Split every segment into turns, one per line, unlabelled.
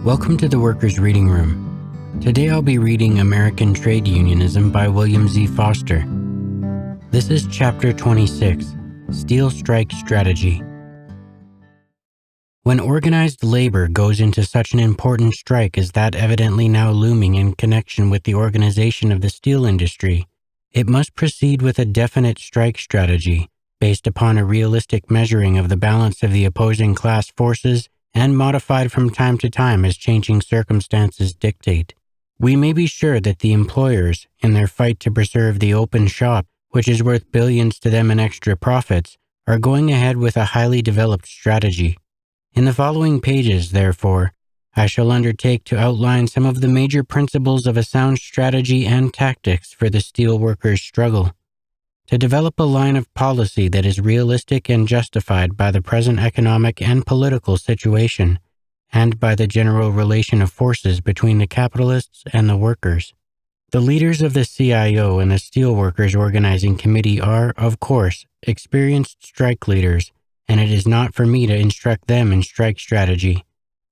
Welcome to the Workers' Reading Room. Today I'll be reading American Trade Unionism by William Z. Foster. This is Chapter 26, Steel Strike Strategy. When organized labor goes into such an important strike as that evidently now looming in connection with the organization of the steel industry, it must proceed with a definite strike strategy based upon a realistic measuring of the balance of the opposing class forces and modified from time to time as changing circumstances dictate. We may be sure that the employers, in their fight to preserve the open shop, which is worth billions to them in extra profits, are going ahead with a highly developed strategy. In the following pages, therefore, I shall undertake to outline some of the major principles of a sound strategy and tactics for the steel workers' struggle. To develop a line of policy that is realistic and justified by the present economic and political situation, and by the general relation of forces between the capitalists and the workers. The leaders of the CIO and the Steelworkers Organizing Committee are, of course, experienced strike leaders, and it is not for me to instruct them in strike strategy.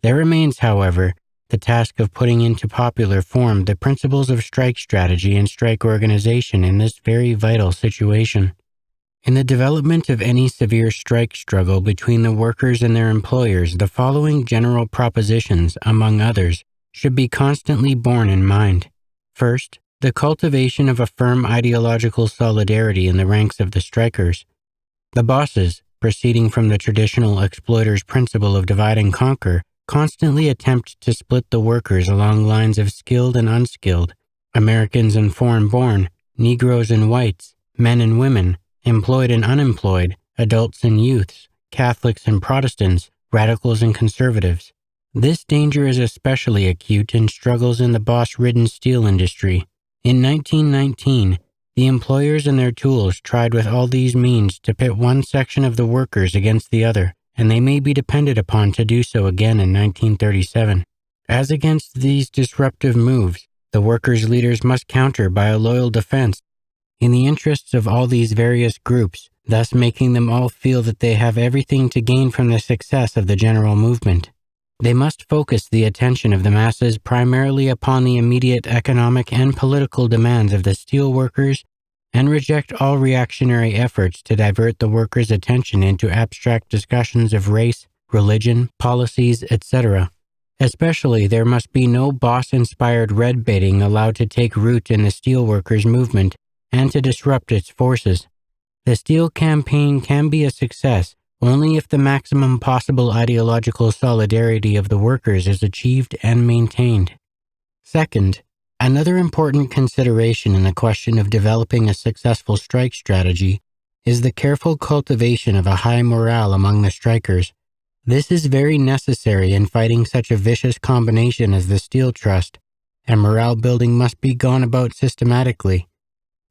There remains, however, the task of putting into popular form the principles of strike strategy and strike organization in this very vital situation. In the development of any severe strike struggle between the workers and their employers, the following general propositions, among others, should be constantly borne in mind. First, the cultivation of a firm ideological solidarity in the ranks of the strikers. The bosses, proceeding from the traditional exploiters' principle of divide and conquer, constantly attempt to split the workers along lines of skilled and unskilled, Americans and foreign-born, Negroes and whites, men and women, employed and unemployed, adults and youths, Catholics and Protestants, radicals and conservatives. This danger is especially acute in struggles in the boss-ridden steel industry. In 1919, the employers and their tools tried with all these means to pit one section of the workers against the other, and they may be depended upon to do so again in 1937. As against these disruptive moves, the workers' leaders must counter by a loyal defense in the interests of all these various groups, thus making them all feel that they have everything to gain from the success of the general movement. They must focus the attention of the masses primarily upon the immediate economic and political demands of the steel workers and reject all reactionary efforts to divert the workers' attention into abstract discussions of race, religion, policies, etc. Especially, there must be no boss-inspired red baiting allowed to take root in the steelworkers' movement and to disrupt its forces. The steel campaign can be a success only if the maximum possible ideological solidarity of the workers is achieved and maintained. Second, another important consideration in the question of developing a successful strike strategy is the careful cultivation of a high morale among the strikers. This is very necessary in fighting such a vicious combination as the Steel Trust, and morale building must be gone about systematically.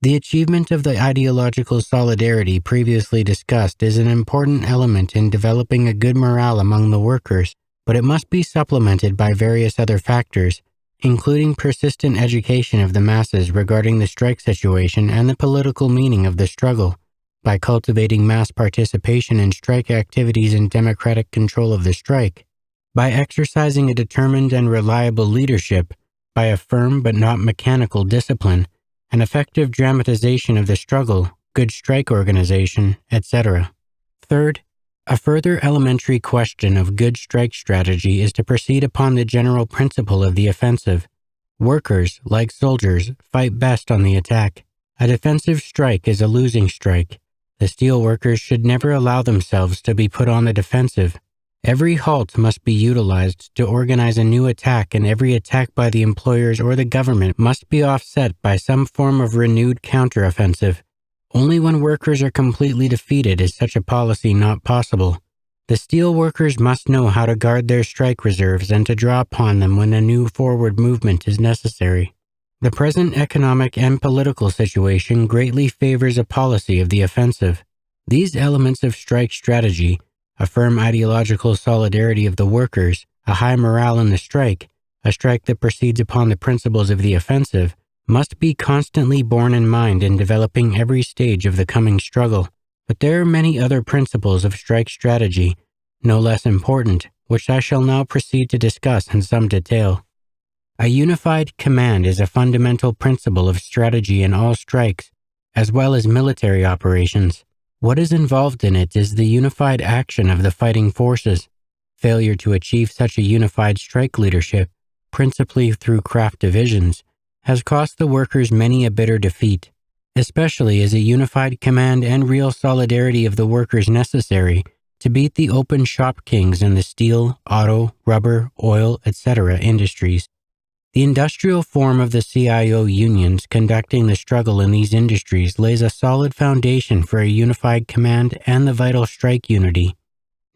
The achievement of the ideological solidarity previously discussed is an important element in developing a good morale among the workers, but it must be supplemented by various other factors, including persistent education of the masses regarding the strike situation and the political meaning of the struggle, by cultivating mass participation in strike activities and democratic control of the strike, by exercising a determined and reliable leadership, by a firm but not mechanical discipline, an effective dramatization of the struggle, good strike organization, etc. Third, a further elementary question of good strike strategy is to proceed upon the general principle of the offensive. Workers, like soldiers, fight best on the attack. A defensive strike is a losing strike. The steel workers should never allow themselves to be put on the defensive. Every halt must be utilized to organize a new attack, and every attack by the employers or the government must be offset by some form of renewed counteroffensive. Only when workers are completely defeated is such a policy not possible. The steel workers must know how to guard their strike reserves and to draw upon them when a new forward movement is necessary. The present economic and political situation greatly favors a policy of the offensive. These elements of strike strategy, a firm ideological solidarity of the workers, a high morale in the strike, a strike that proceeds upon the principles of the offensive, must be constantly borne in mind in developing every stage of the coming struggle. But there are many other principles of strike strategy, no less important, which I shall now proceed to discuss in some detail. A unified command is a fundamental principle of strategy in all strikes, as well as military operations. What is involved in it is the unified action of the fighting forces. Failure to achieve such a unified strike leadership, principally through craft divisions, has cost the workers many a bitter defeat, especially as a unified command and real solidarity of the workers necessary to beat the open shop kings in the steel, auto, rubber, oil, etc. industries. The industrial form of the CIO unions conducting the struggle in these industries lays a solid foundation for a unified command and the vital strike unity.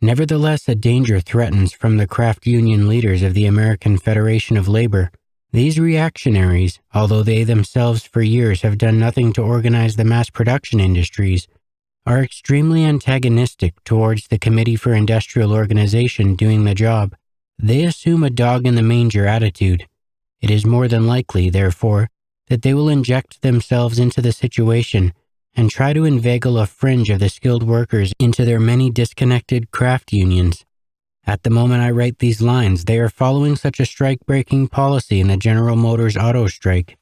Nevertheless, a danger threatens from the craft union leaders of the American Federation of Labor. These reactionaries, although they themselves for years have done nothing to organize the mass production industries, are extremely antagonistic towards the Committee for Industrial Organization doing the job. They assume a dog-in-the-manger attitude. It is more than likely, therefore, that they will inject themselves into the situation and try to inveigle a fringe of the skilled workers into their many disconnected craft unions. At the moment I write these lines, they are following such a strike-breaking policy in the General Motors auto strike.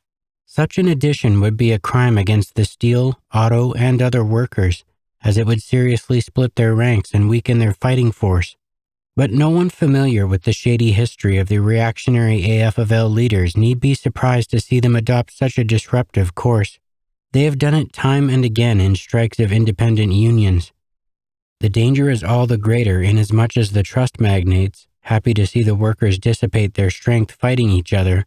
Such an addition would be a crime against the steel, auto, and other workers, as it would seriously split their ranks and weaken their fighting force. But no one familiar with the shady history of the reactionary AFL leaders need be surprised to see them adopt such a disruptive course. They have done it time and again in strikes of independent unions. The danger is all the greater inasmuch as the trust magnates, happy to see the workers dissipate their strength fighting each other,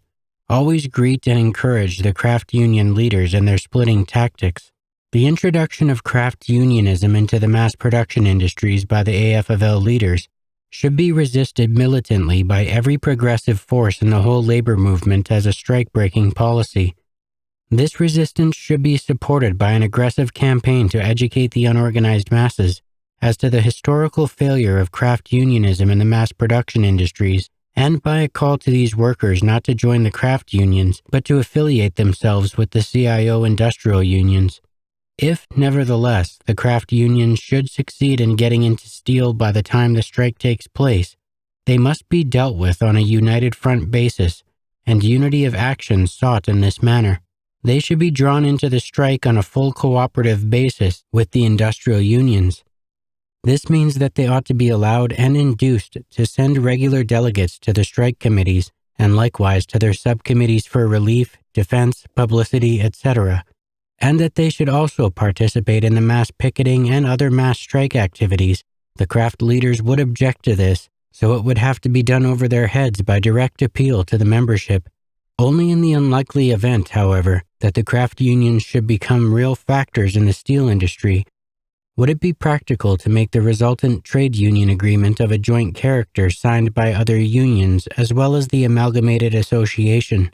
always greet and encourage the craft union leaders in their splitting tactics. The introduction of craft unionism into the mass production industries by the AFL leaders should be resisted militantly by every progressive force in the whole labor movement as a strike-breaking policy. This resistance should be supported by an aggressive campaign to educate the unorganized masses as to the historical failure of craft unionism in the mass production industries, and by a call to these workers not to join the craft unions, but to affiliate themselves with the CIO industrial unions. If, nevertheless, the craft unions should succeed in getting into steel by the time the strike takes place, they must be dealt with on a united front basis, and unity of action sought in this manner. They should be drawn into the strike on a full cooperative basis with the industrial unions. This means that they ought to be allowed and induced to send regular delegates to the strike committees and likewise to their subcommittees for relief, defense, publicity, etc., and that they should also participate in the mass picketing and other mass strike activities. The craft leaders would object to this, so it would have to be done over their heads by direct appeal to the membership. Only in the unlikely event, however, that the craft unions should become real factors in the steel industry, would it be practical to make the resultant trade union agreement of a joint character signed by other unions as well as the amalgamated association.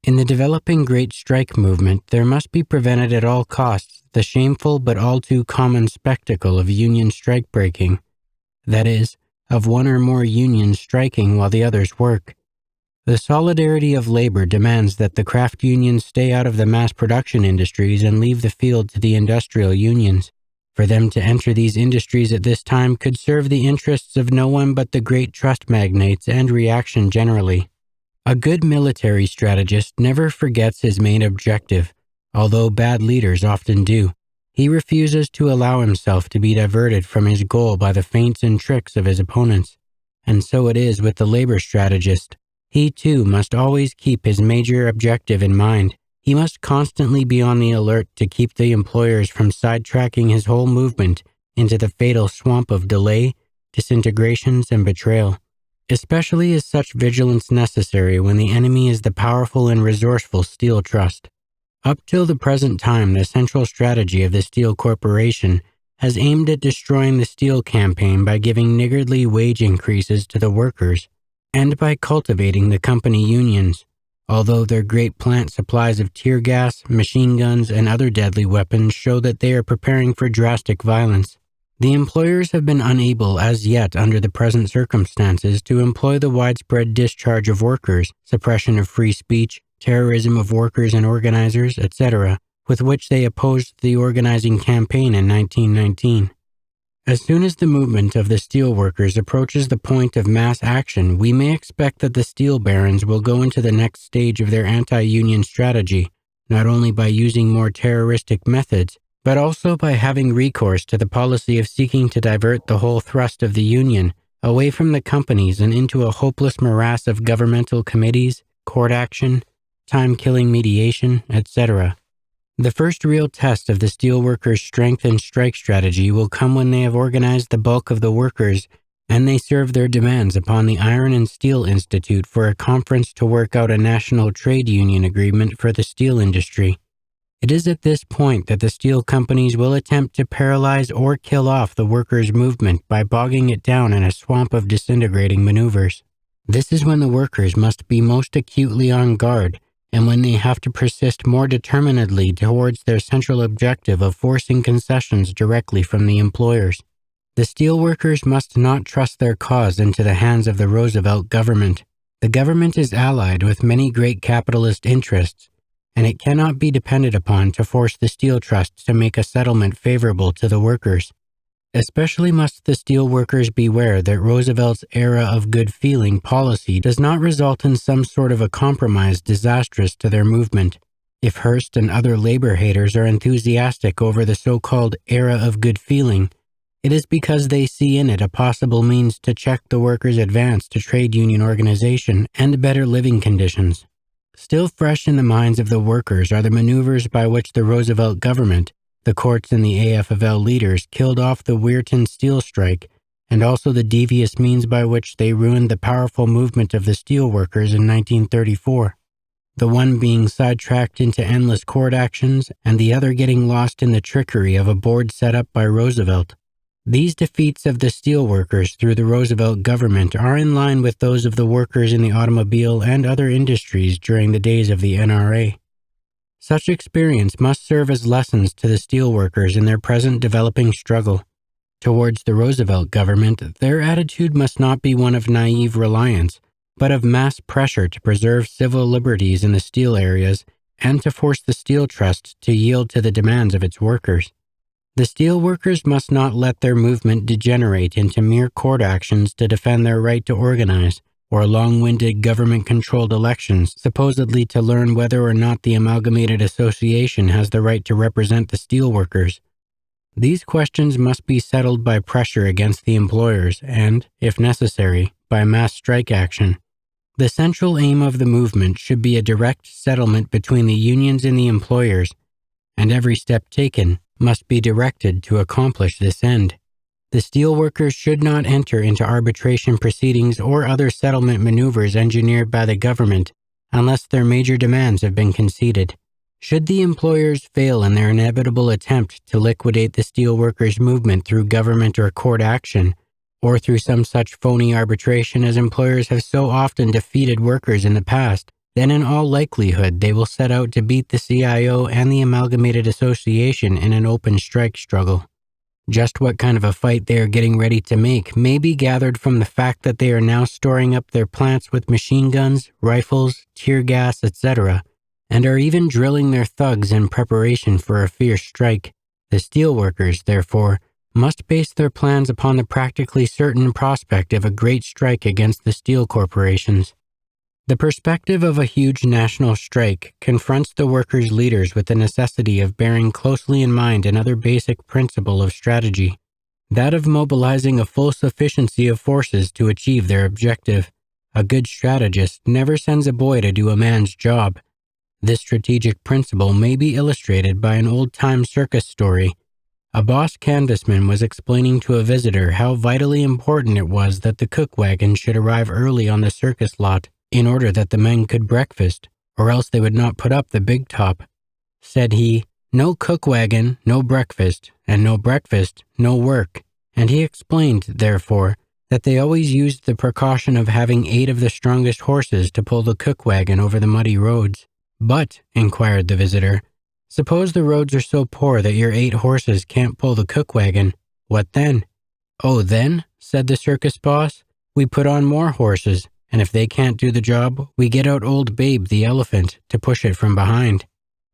In the developing Great Strike movement, there must be prevented at all costs the shameful but all too common spectacle of union strike breaking, that is, of one or more unions striking while the others work. The solidarity of labor demands that the craft unions stay out of the mass production industries and leave the field to the industrial unions. For them to enter these industries at this time could serve the interests of no one but the great trust magnates and reaction generally. A good military strategist never forgets his main objective, although bad leaders often do. He refuses to allow himself to be diverted from his goal by the feints and tricks of his opponents. And so it is with the labor strategist. He too must always keep his major objective in mind. He must constantly be on the alert to keep the employers from sidetracking his whole movement into the fatal swamp of delay, disintegrations, and betrayal. Especially is such vigilance necessary when the enemy is the powerful and resourceful Steel Trust. Up till the present time, the central strategy of the Steel Corporation has aimed at destroying the steel campaign by giving niggardly wage increases to the workers and by cultivating the company unions. Although their great plant supplies of tear gas, machine guns, and other deadly weapons show that they are preparing for drastic violence, the employers have been unable as yet under the present circumstances to employ the widespread discharge of workers, suppression of free speech, terrorism of workers and organizers, etc., with which they opposed the organizing campaign in 1919. As soon as the movement of the steelworkers approaches the point of mass action, we may expect that the steel barons will go into the next stage of their anti-union strategy, not only by using more terroristic methods, but also by having recourse to the policy of seeking to divert the whole thrust of the union away from the companies and into a hopeless morass of governmental committees, court action, time-killing mediation, etc. The first real test of the steelworkers' strength and strike strategy will come when they have organized the bulk of the workers and they serve their demands upon the Iron and Steel Institute for a conference to work out a national trade union agreement for the steel industry. It is at this point that the steel companies will attempt to paralyze or kill off the workers' movement by bogging it down in a swamp of disintegrating maneuvers. This is when the workers must be most acutely on guard, and when they have to persist more determinedly towards their central objective of forcing concessions directly from the employers. The steelworkers must not trust their cause into the hands of the Roosevelt government. The government is allied with many great capitalist interests, and it cannot be depended upon to force the Steel Trust to make a settlement favorable to the workers. Especially must the steelworkers beware that Roosevelt's era of good feeling policy does not result in some sort of a compromise disastrous to their movement. If Hearst and other labor haters are enthusiastic over the so-called era of good feeling, it is because they see in it a possible means to check the workers' advance to trade union organization and better living conditions. Still fresh in the minds of the workers are the maneuvers by which the Roosevelt government, the courts and the AFL leaders killed off the Weirton steel strike, and also the devious means by which they ruined the powerful movement of the steelworkers in 1934. The one being sidetracked into endless court actions, and the other getting lost in the trickery of a board set up by Roosevelt. These defeats of the steelworkers through the Roosevelt government are in line with those of the workers in the automobile and other industries during the days of the NRA. Such experience must serve as lessons to the steelworkers in their present developing struggle. Towards the Roosevelt government, their attitude must not be one of naive reliance, but of mass pressure to preserve civil liberties in the steel areas and to force the Steel Trust to yield to the demands of its workers. The steelworkers must not let their movement degenerate into mere court actions to defend their right to organize, or long-winded government-controlled elections supposedly to learn whether or not the Amalgamated Association has the right to represent the steelworkers. These questions must be settled by pressure against the employers and, if necessary, by mass strike action. The central aim of the movement should be a direct settlement between the unions and the employers, and every step taken must be directed to accomplish this end. The steelworkers should not enter into arbitration proceedings or other settlement maneuvers engineered by the government unless their major demands have been conceded. Should the employers fail in their inevitable attempt to liquidate the steelworkers' movement through government or court action, or through some such phony arbitration as employers have so often defeated workers in the past, then in all likelihood they will set out to beat the CIO and the Amalgamated Association in an open strike struggle. Just what kind of a fight they are getting ready to make may be gathered from the fact that they are now storing up their plants with machine guns, rifles, tear gas, etc., and are even drilling their thugs in preparation for a fierce strike. The steelworkers, therefore, must base their plans upon the practically certain prospect of a great strike against the steel corporations. The perspective of a huge national strike confronts the workers' leaders with the necessity of bearing closely in mind another basic principle of strategy, that of mobilizing a full sufficiency of forces to achieve their objective. A good strategist never sends a boy to do a man's job. This strategic principle may be illustrated by an old-time circus story. A boss canvasman was explaining to a visitor how vitally important it was that the cook wagon should arrive early on the circus lot, in order that the men could breakfast, or else they would not put up the big top. Said he, "No cook wagon, no breakfast, and no breakfast, no work." And he explained, therefore, that they always used the precaution of having 8 of the strongest horses to pull the cook wagon over the muddy roads. "But," inquired the visitor, "suppose the roads are so poor that your 8 horses can't pull the cook wagon. What then?" "Oh, then," said the circus boss, "we put on more horses. And if they can't do the job, we get out old Babe the elephant to push it from behind."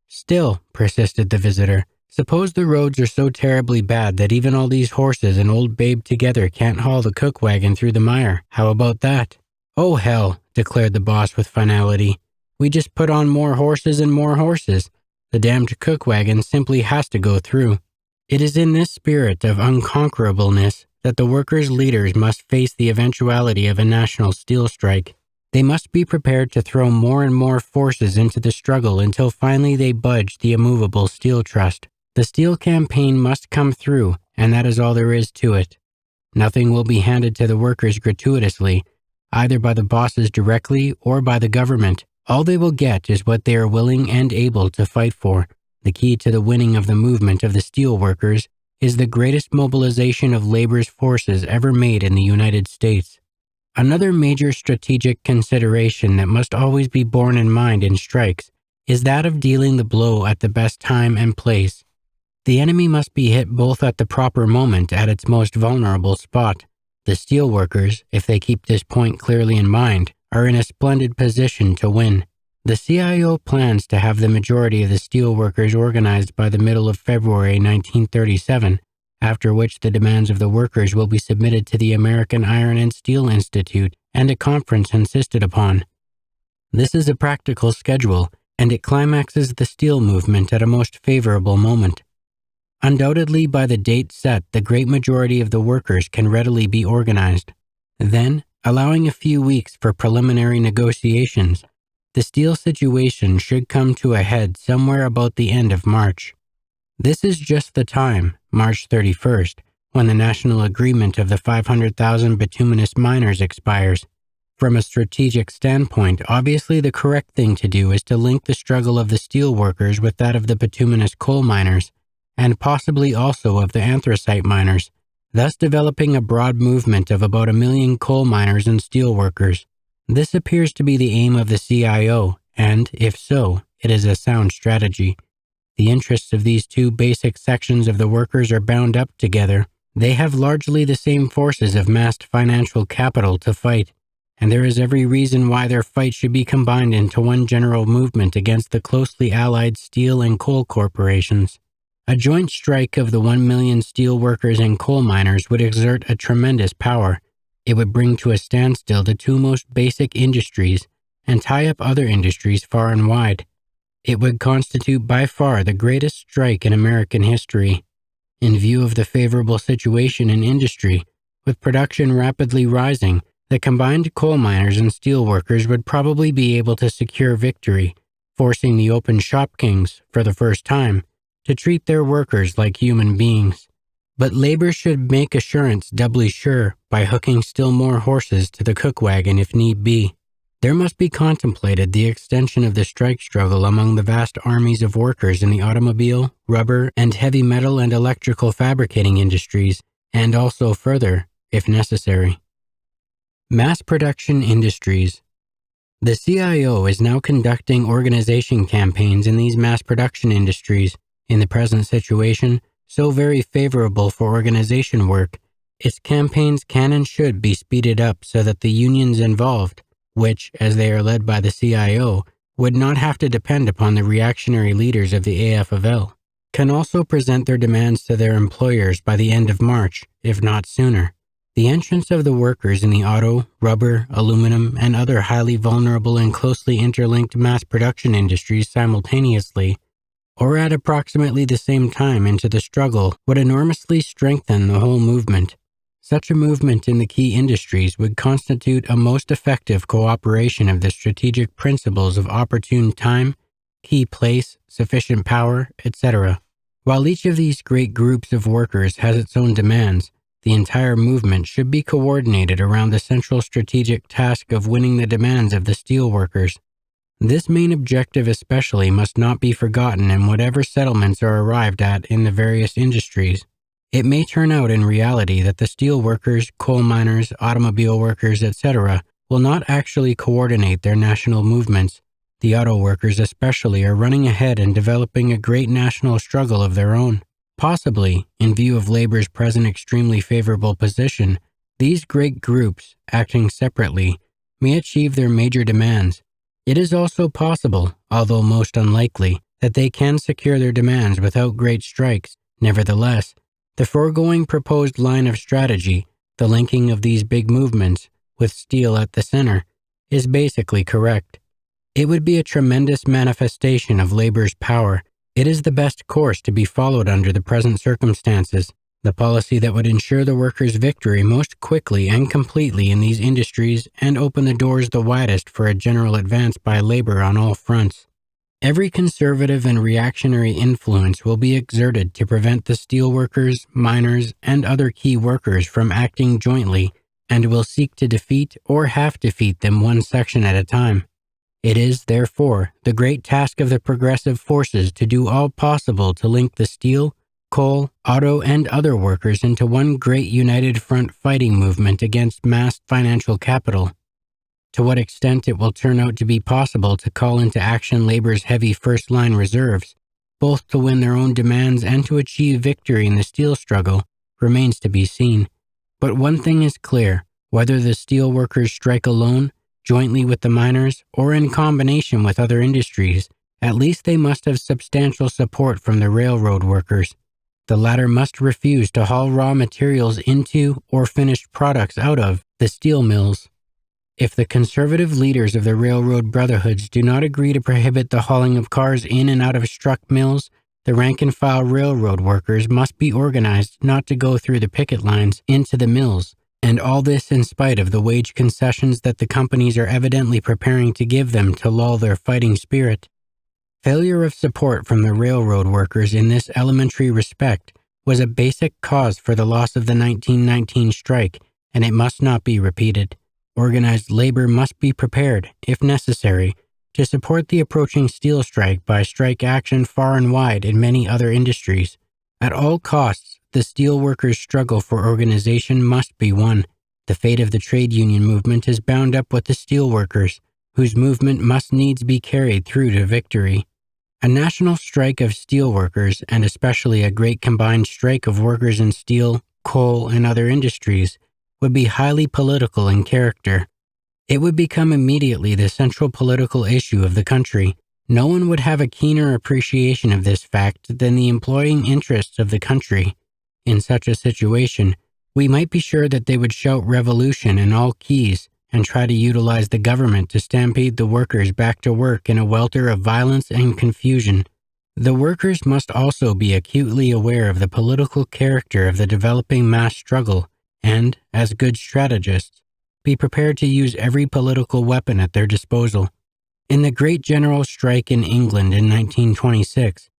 "Still," persisted the visitor, Suppose the roads are so terribly bad that even all these horses and old Babe together can't haul the cook wagon through the mire. How about that? Oh hell, declared the boss with finality. We just put on more horses and more horses. The damned cook wagon simply has to go through. It is in this spirit of unconquerableness that the workers' leaders must face the eventuality of a national steel strike. They must be prepared to throw more and more forces into the struggle until finally they budge the immovable steel trust. The steel campaign must come through, and that is all there is to it. Nothing will be handed to the workers gratuitously, either by the bosses directly or by the government. All they will get is what they are willing and able to fight for. The key to the winning of the movement of the steel workers is the greatest mobilization of labor's forces ever made in the United States. Another major strategic consideration that must always be borne in mind in strikes is that of dealing the blow at the best time and place. The enemy must be hit both at the proper moment at its most vulnerable spot. The steelworkers, if they keep this point clearly in mind, are in a splendid position to win. The CIO plans to have the majority of the steelworkers organized by the middle of February 1937, after which the demands of the workers will be submitted to the American Iron and Steel Institute and a conference insisted upon. This is a practical schedule, and it climaxes the steel movement at a most favorable moment. Undoubtedly, by the date set, the great majority of the workers can readily be organized. Then, allowing a few weeks for preliminary negotiations, the steel situation should come to a head somewhere about the end of March. This is just the time, March 31st, when the national agreement of the 500,000 bituminous miners expires. From a strategic standpoint, obviously the correct thing to do is to link the struggle of the steel workers with that of the bituminous coal miners, and possibly also of the anthracite miners, thus developing a broad movement of about 1 million coal miners and steel workers. This appears to be the aim of the CIO, and, if so, it is a sound strategy. The interests of these two basic sections of the workers are bound up together. They have largely the same forces of massed financial capital to fight, and there is every reason why their fight should be combined into one general movement against the closely allied steel and coal corporations. A joint strike of the 1 million steel workers and coal miners would exert a tremendous power. It would bring to a standstill the two most basic industries and tie up other industries far and wide. It would constitute by far the greatest strike in American history. In view of the favorable situation in industry, with production rapidly rising, the combined coal miners and steel workers would probably be able to secure victory, forcing the open shop kings, for the first time, to treat their workers like human beings. But labor should make assurance doubly sure by hooking still more horses to the cook wagon if need be. There must be contemplated the extension of the strike struggle among the vast armies of workers in the automobile, rubber, and heavy metal and electrical fabricating industries, and also further, if necessary. Mass production industries. The CIO is now conducting organization campaigns in these mass production industries. In the present situation, so very favorable for organization work, its campaigns can and should be speeded up so that the unions involved, which, as they are led by the CIO, would not have to depend upon the reactionary leaders of the AFL, can also present their demands to their employers by the end of March, if not sooner. The entrance of the workers in the auto, rubber, aluminum, and other highly vulnerable and closely interlinked mass production industries simultaneously, or at approximately the same time into the struggle, would enormously strengthen the whole movement. Such a movement in the key industries would constitute a most effective cooperation of the strategic principles of opportune time, key place, sufficient power, etc. While each of these great groups of workers has its own demands, the entire movement should be coordinated around the central strategic task of winning the demands of the steel workers. This main objective especially must not be forgotten in whatever settlements are arrived at in the various industries. It may turn out in reality that the steel workers, coal miners, automobile workers, etc. will not actually coordinate their national movements. The auto workers especially are running ahead and developing a great national struggle of their own. Possibly, in view of labor's present extremely favorable position, these great groups, acting separately, may achieve their major demands. It is also possible, although most unlikely, that they can secure their demands without great strikes. Nevertheless, the foregoing proposed line of strategy, the linking of these big movements, with steel at the center, is basically correct. It would be a tremendous manifestation of labor's power. It is the best course to be followed under the present circumstances, the policy that would ensure the workers' victory most quickly and completely in these industries and open the doors the widest for a general advance by labor on all fronts. Every conservative and reactionary influence will be exerted to prevent the steelworkers, miners, and other key workers from acting jointly, and will seek to defeat or half defeat them one section at a time. It is, therefore, the great task of the progressive forces to do all possible to link the steel, coal, auto, and other workers into one great united front fighting movement against massed financial capital. To what extent it will turn out to be possible to call into action labor's heavy first-line reserves, both to win their own demands and to achieve victory in the steel struggle, remains to be seen. But one thing is clear: whether the steel workers strike alone, jointly with the miners, or in combination with other industries, at least they must have substantial support from the railroad workers. The latter must refuse to haul raw materials into or finished products out of the steel mills. If the conservative leaders of the railroad brotherhoods do not agree to prohibit the hauling of cars in and out of struck mills, the rank-and-file railroad workers must be organized not to go through the picket lines into the mills, and all this in spite of the wage concessions that the companies are evidently preparing to give them to lull their fighting spirit. Failure of support from the railroad workers in this elementary respect was a basic cause for the loss of the 1919 strike, and it must not be repeated. Organized labor must be prepared, if necessary, to support the approaching steel strike by strike action far and wide in many other industries. At all costs, the steel workers' struggle for organization must be won. The fate of the trade union movement is bound up with the steel workers, whose movement must needs be carried through to victory. A national strike of steel workers, and especially a great combined strike of workers in steel, coal, and other industries, would be highly political in character. It would become immediately the central political issue of the country. No one would have a keener appreciation of this fact than the employing interests of the country. In such a situation, we might be sure that they would shout revolution in all keys and try to utilize the government to stampede the workers back to work in a welter of violence and confusion. The workers must also be acutely aware of the political character of the developing mass struggle and, as good strategists, be prepared to use every political weapon at their disposal. In the great general strike in England in 1926,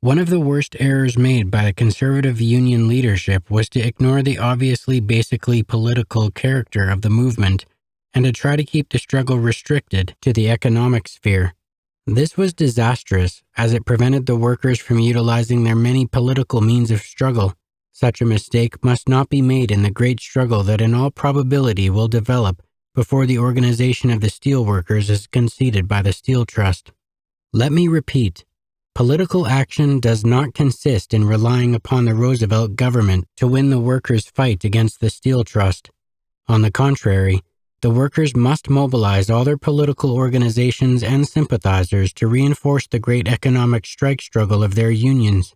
one of the worst errors made by the conservative union leadership was to ignore the obviously basically political character of the movement and to try to keep the struggle restricted to the economic sphere. This was disastrous, as it prevented the workers from utilizing their many political means of struggle. Such a mistake must not be made in the great struggle that in all probability will develop before the organization of the steel workers is conceded by the Steel Trust. Let me repeat, political action does not consist in relying upon the Roosevelt government to win the workers' fight against the Steel Trust. On the contrary, the workers must mobilize all their political organizations and sympathizers to reinforce the great economic strike struggle of their unions.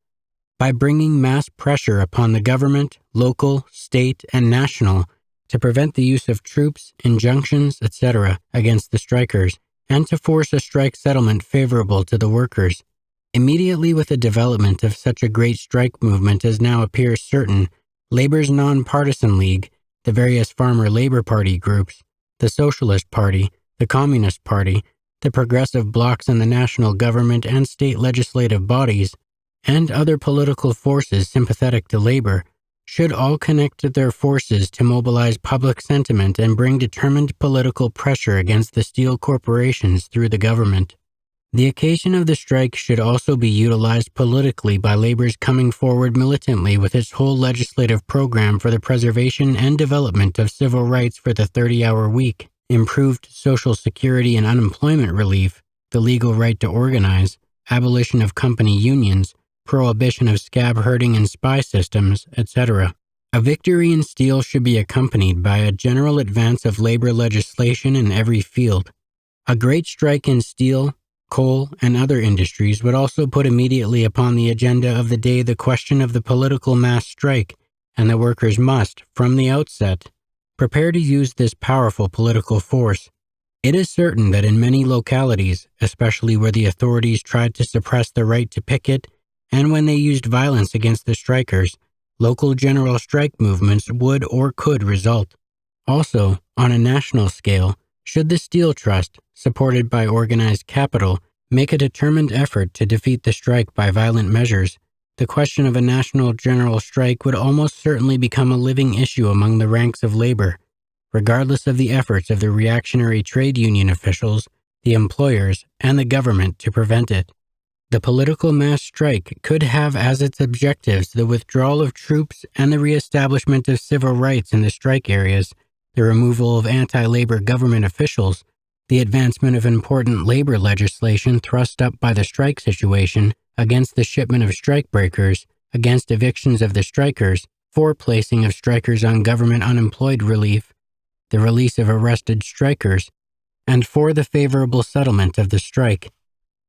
By bringing mass pressure upon the government, local, state, and national, to prevent the use of troops, injunctions, etc. against the strikers, and to force a strike settlement favorable to the workers. Immediately with the development of such a great strike movement as now appears certain, Labor's non-partisan league, the various farmer labor party groups, the Socialist Party, the Communist Party, the progressive blocs in the national government and state legislative bodies, and other political forces sympathetic to labor, should all connect their forces to mobilize public sentiment and bring determined political pressure against the steel corporations through the government. The occasion of the strike should also be utilized politically by labor's coming forward militantly with its whole legislative program for the preservation and development of civil rights for the 30-hour week, improved Social Security and unemployment relief, the legal right to organize, abolition of company unions, prohibition of scab herding and spy systems, etc. A victory in steel should be accompanied by a general advance of labor legislation in every field. A great strike in steel, coal, and other industries would also put immediately upon the agenda of the day the question of the political mass strike, and the workers must, from the outset, prepare to use this powerful political force. It is certain that in many localities, especially where the authorities tried to suppress the right to picket, and when they used violence against the strikers, local general strike movements would or could result. Also, on a national scale, should the Steel Trust, supported by organized capital, make a determined effort to defeat the strike by violent measures, the question of a national general strike would almost certainly become a living issue among the ranks of labor, regardless of the efforts of the reactionary trade union officials, the employers, and the government to prevent it. The political mass strike could have as its objectives the withdrawal of troops and the reestablishment of civil rights in the strike areas, the removal of anti-labor government officials, the advancement of important labor legislation thrust up by the strike situation, against the shipment of strikebreakers, against evictions of the strikers, for placing of strikers on government unemployed relief, the release of arrested strikers, and for the favorable settlement of the strike.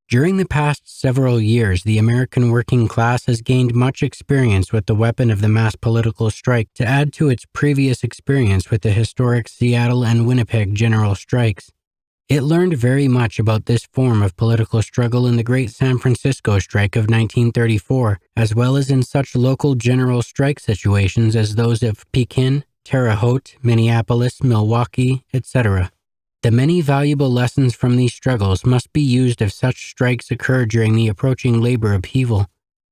During the past several years, the American working class has gained much experience with the weapon of the mass political strike to add to its previous experience with the historic Seattle and Winnipeg general strikes. It learned very much about this form of political struggle in the Great San Francisco Strike of 1934, as well as in such local general strike situations as those of Pekin, Terre Haute, Minneapolis, Milwaukee, etc. The many valuable lessons from these struggles must be used if such strikes occur during the approaching labor upheaval.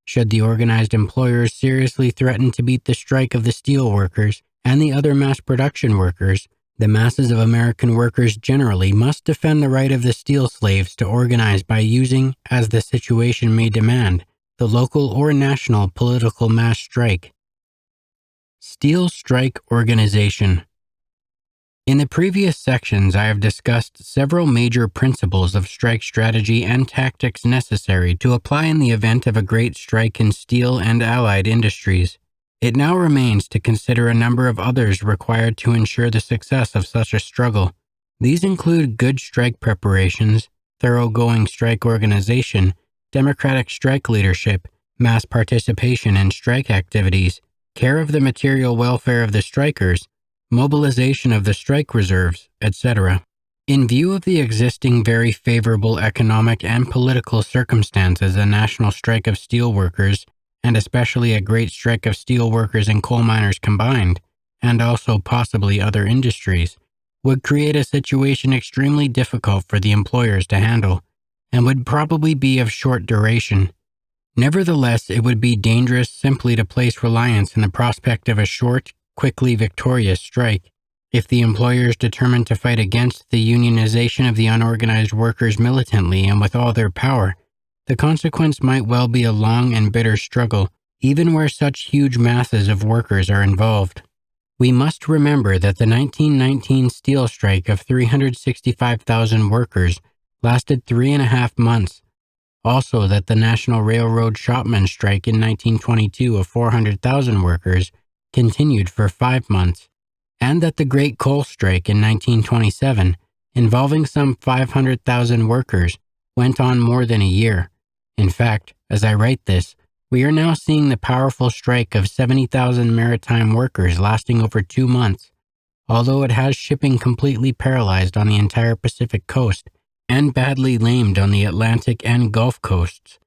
Should the organized employers seriously threaten to beat the strike of the steel workers and the other mass production workers, the masses of American workers generally must defend the right of the steel slaves to organize by using, as the situation may demand, the local or national political mass strike. Steel Strike Organization. In the previous sections, I have discussed several major principles of strike strategy and tactics necessary to apply in the event of a great strike in steel and allied industries. It now remains to consider a number of others required to ensure the success of such a struggle. These include good strike preparations, thoroughgoing strike organization, democratic strike leadership, mass participation in strike activities, care of the material welfare of the strikers, mobilization of the strike reserves, etc. In view of the existing very favorable economic and political circumstances, a national strike of steelworkers, and especially a great strike of steelworkers and coal miners combined, and also possibly other industries, would create a situation extremely difficult for the employers to handle, and would probably be of short duration. Nevertheless, it would be dangerous simply to place reliance in the prospect of a short, quickly victorious strike. If the employers determined to fight against the unionization of the unorganized workers militantly and with all their power, the consequence might well be a long and bitter struggle, even where such huge masses of workers are involved. We must remember that the 1919 steel strike of 365,000 workers lasted 3.5 months, also that the National Railroad Shopman strike in 1922 of 400,000 workers continued for 5 months, and that the Great Coal Strike in 1927, involving some 500,000 workers, went on more than a year. In fact, as I write this, we are now seeing the powerful strike of 70,000 maritime workers lasting over 2 months, although it has shipping completely paralyzed on the entire Pacific coast and badly lamed on the Atlantic and Gulf coasts.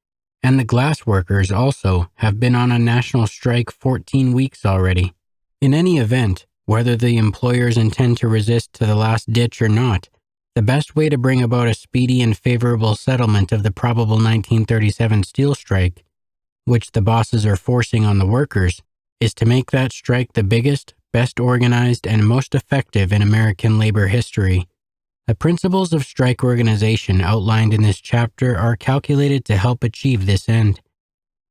And the glass workers also have been on a national strike 14 weeks already. In any event, whether the employers intend to resist to the last ditch or not, the best way to bring about a speedy and favorable settlement of the probable 1937 steel strike, which the bosses are forcing on the workers, is to make that strike the biggest, best organized, and most effective in American labor history. The principles of strike organization outlined in this chapter are calculated to help achieve this end.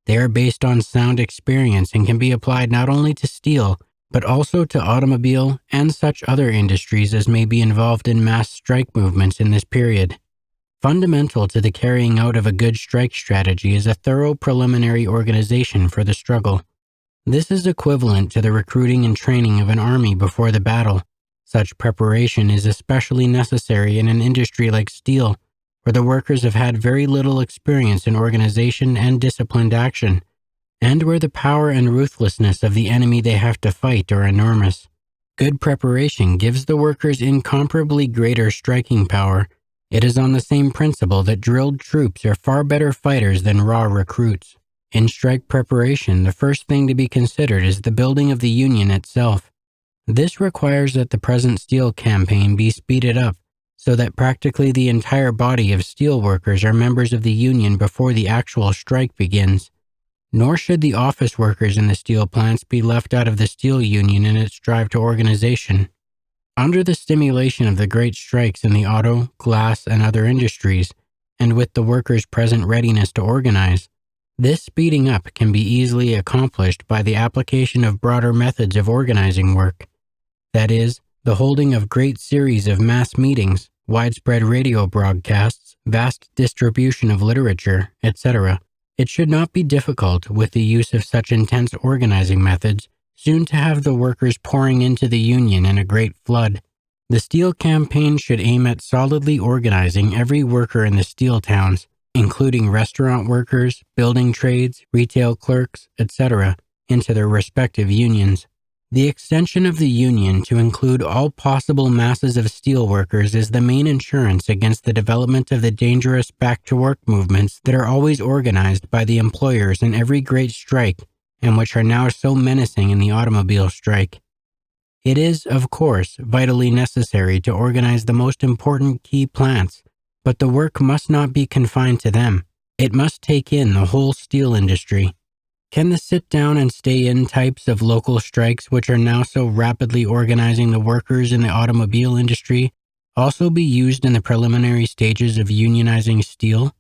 They are based on sound experience and can be applied not only to steel, but also to automobile and such other industries as may be involved in mass strike movements in this period. Fundamental to the carrying out of a good strike strategy is a thorough preliminary organization for the struggle. This is equivalent to the recruiting and training of an army before the battle. Such preparation is especially necessary in an industry like steel, where the workers have had very little experience in organization and disciplined action, and where the power and ruthlessness of the enemy they have to fight are enormous. Good preparation gives the workers incomparably greater striking power. It is on the same principle that drilled troops are far better fighters than raw recruits. In strike preparation, the first thing to be considered is the building of the Union itself. This requires that the present steel campaign be speeded up, so that practically the entire body of steel workers are members of the Union before the actual strike begins. Nor should the office workers in the steel plants be left out of the steel union in its drive to organization. Under the stimulation of the great strikes in the auto, glass, and other industries, and with the workers' present readiness to organize, this speeding up can be easily accomplished by the application of broader methods of organizing work. That is, the holding of great series of mass meetings, widespread radio broadcasts, vast distribution of literature, etc. It should not be difficult, with the use of such intense organizing methods, soon to have the workers pouring into the Union in a great flood. The steel campaign should aim at solidly organizing every worker in the steel towns, including restaurant workers, building trades, retail clerks, etc., into their respective unions. The extension of the Union to include all possible masses of steel workers is the main insurance against the development of the dangerous back-to-work movements that are always organized by the employers in every great strike and which are now so menacing in the automobile strike. It is, of course, vitally necessary to organize the most important key plants, but the work must not be confined to them. It must take in the whole steel industry. Can the sit-down and stay-in types of local strikes, which are now so rapidly organizing the workers in the automobile industry, also be used in the preliminary stages of unionizing steel?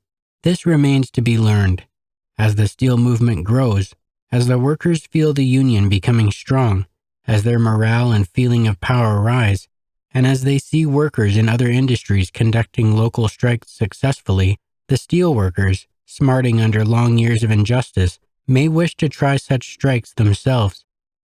This remains to be learned. As the steel movement grows, as the workers feel the union becoming strong, as their morale and feeling of power rise, and as they see workers in other industries conducting local strikes successfully, the steel workers, smarting under long years of injustice, may wish to try such strikes themselves,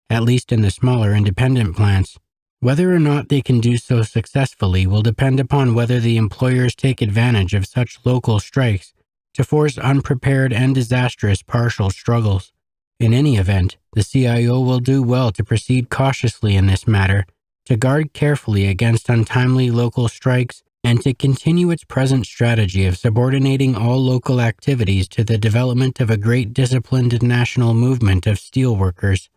at least in the smaller independent plants. Whether or not they can do so successfully will depend upon whether the employers take advantage of such local strikes to force unprepared and disastrous partial struggles. In any event, the CIO will do well to proceed cautiously in this matter, to guard carefully against untimely local strikes, and to continue its present strategy of subordinating all local activities to the development of a great disciplined national movement of steel workers.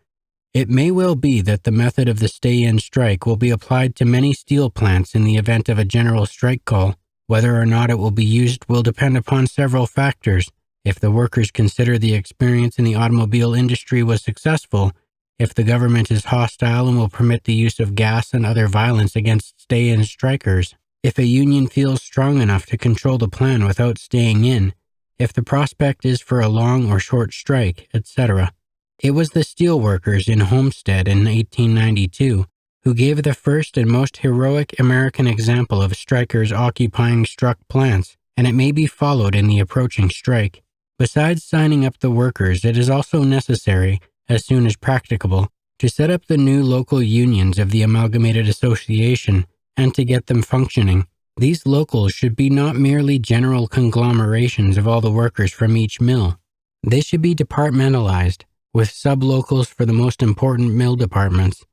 It may well be that the method of the stay-in strike will be applied to many steel plants in the event of a general strike call. Whether or not it will be used will depend upon several factors. If the workers consider the experience in the automobile industry was successful, if the government is hostile and will permit the use of gas and other violence against stay-in strikers, if a union feels strong enough to control the plan without staying in, if the prospect is for a long or short strike, etc. It was the steel workers in Homestead in 1892 who gave the first and most heroic American example of strikers occupying struck plants, and it may be followed in the approaching strike. Besides signing up the workers, it is also necessary, as soon as practicable, to set up the new local unions of the Amalgamated Association and to get them functioning. These locals should be not merely general conglomerations of all the workers from each mill. They should be departmentalized, with sub-locals for the most important mill departments.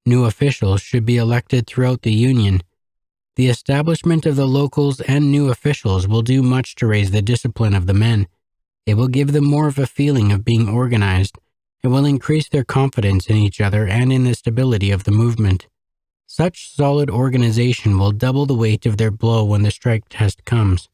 New officials should be elected throughout the union. The establishment of the locals and new officials will do much to raise the discipline of the men. It will give them more of a feeling of being organized. It will increase their confidence in each other and in the stability of the movement. Such solid organization will double the weight of their blow when the strike test comes.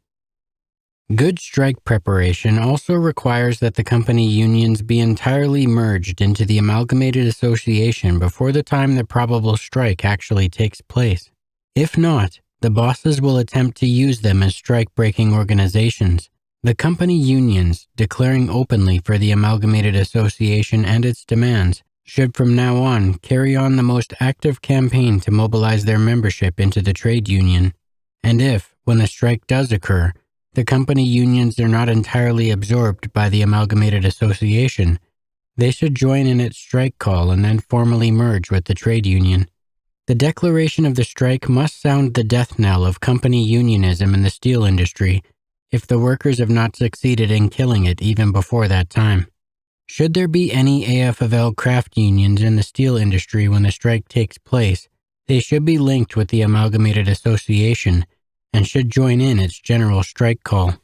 Good strike preparation also requires that the company unions be entirely merged into the Amalgamated Association before the time the probable strike actually takes place. If not, the bosses will attempt to use them as strike-breaking organizations. The company unions, declaring openly for the Amalgamated Association and its demands, should from now on carry on the most active campaign to mobilize their membership into the trade union. And if, when the strike does occur, the company unions are not entirely absorbed by the Amalgamated Association, they should join in its strike call and then formally merge with the trade union. The declaration of the strike must sound the death knell of company unionism in the steel industry if the workers have not succeeded in killing it even before that time. Should there be any AFL craft unions in the steel industry when the strike takes place, they should be linked with the Amalgamated Association and should join in its general strike call.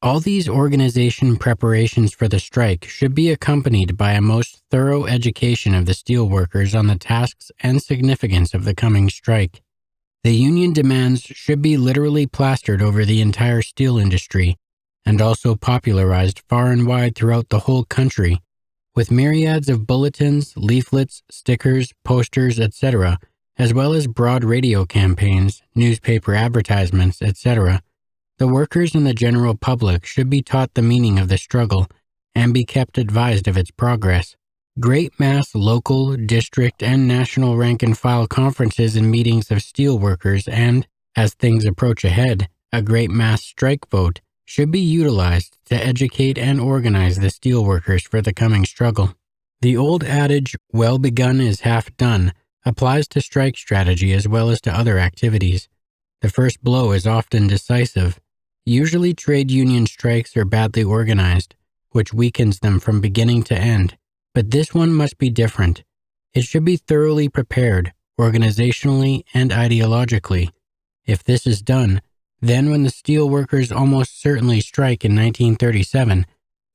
All these organization preparations for the strike should be accompanied by a most thorough education of the steelworkers on the tasks and significance of the coming strike. The union demands should be literally plastered over the entire steel industry and also popularized far and wide throughout the whole country, with myriads of bulletins, leaflets, stickers, posters, etc., as well as broad radio campaigns, newspaper advertisements, etc. The workers and the general public should be taught the meaning of the struggle and be kept advised of its progress. Great mass local, district, and national rank-and-file conferences and meetings of steelworkers and, as things approach ahead, a great mass strike vote should be utilized to educate and organize the steelworkers for the coming struggle. The old adage, well begun is half done, applies to strike strategy as well as to other activities. The first blow is often decisive. Usually trade union strikes are badly organized, which weakens them from beginning to end. But this one must be different. It should be thoroughly prepared, organizationally and ideologically. If this is done, then when the steel workers almost certainly strike in 1937,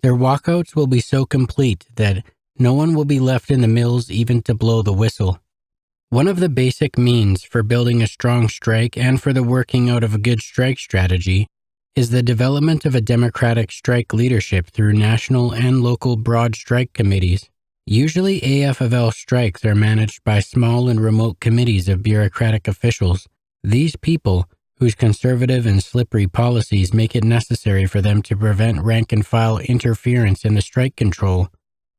their walkouts will be so complete that no one will be left in the mills even to blow the whistle. One of the basic means for building a strong strike and for the working out of a good strike strategy is the development of a democratic strike leadership through national and local broad strike committees. Usually AFL strikes are managed by small and remote committees of bureaucratic officials. These people, whose conservative and slippery policies make it necessary for them to prevent rank-and-file interference in the strike control,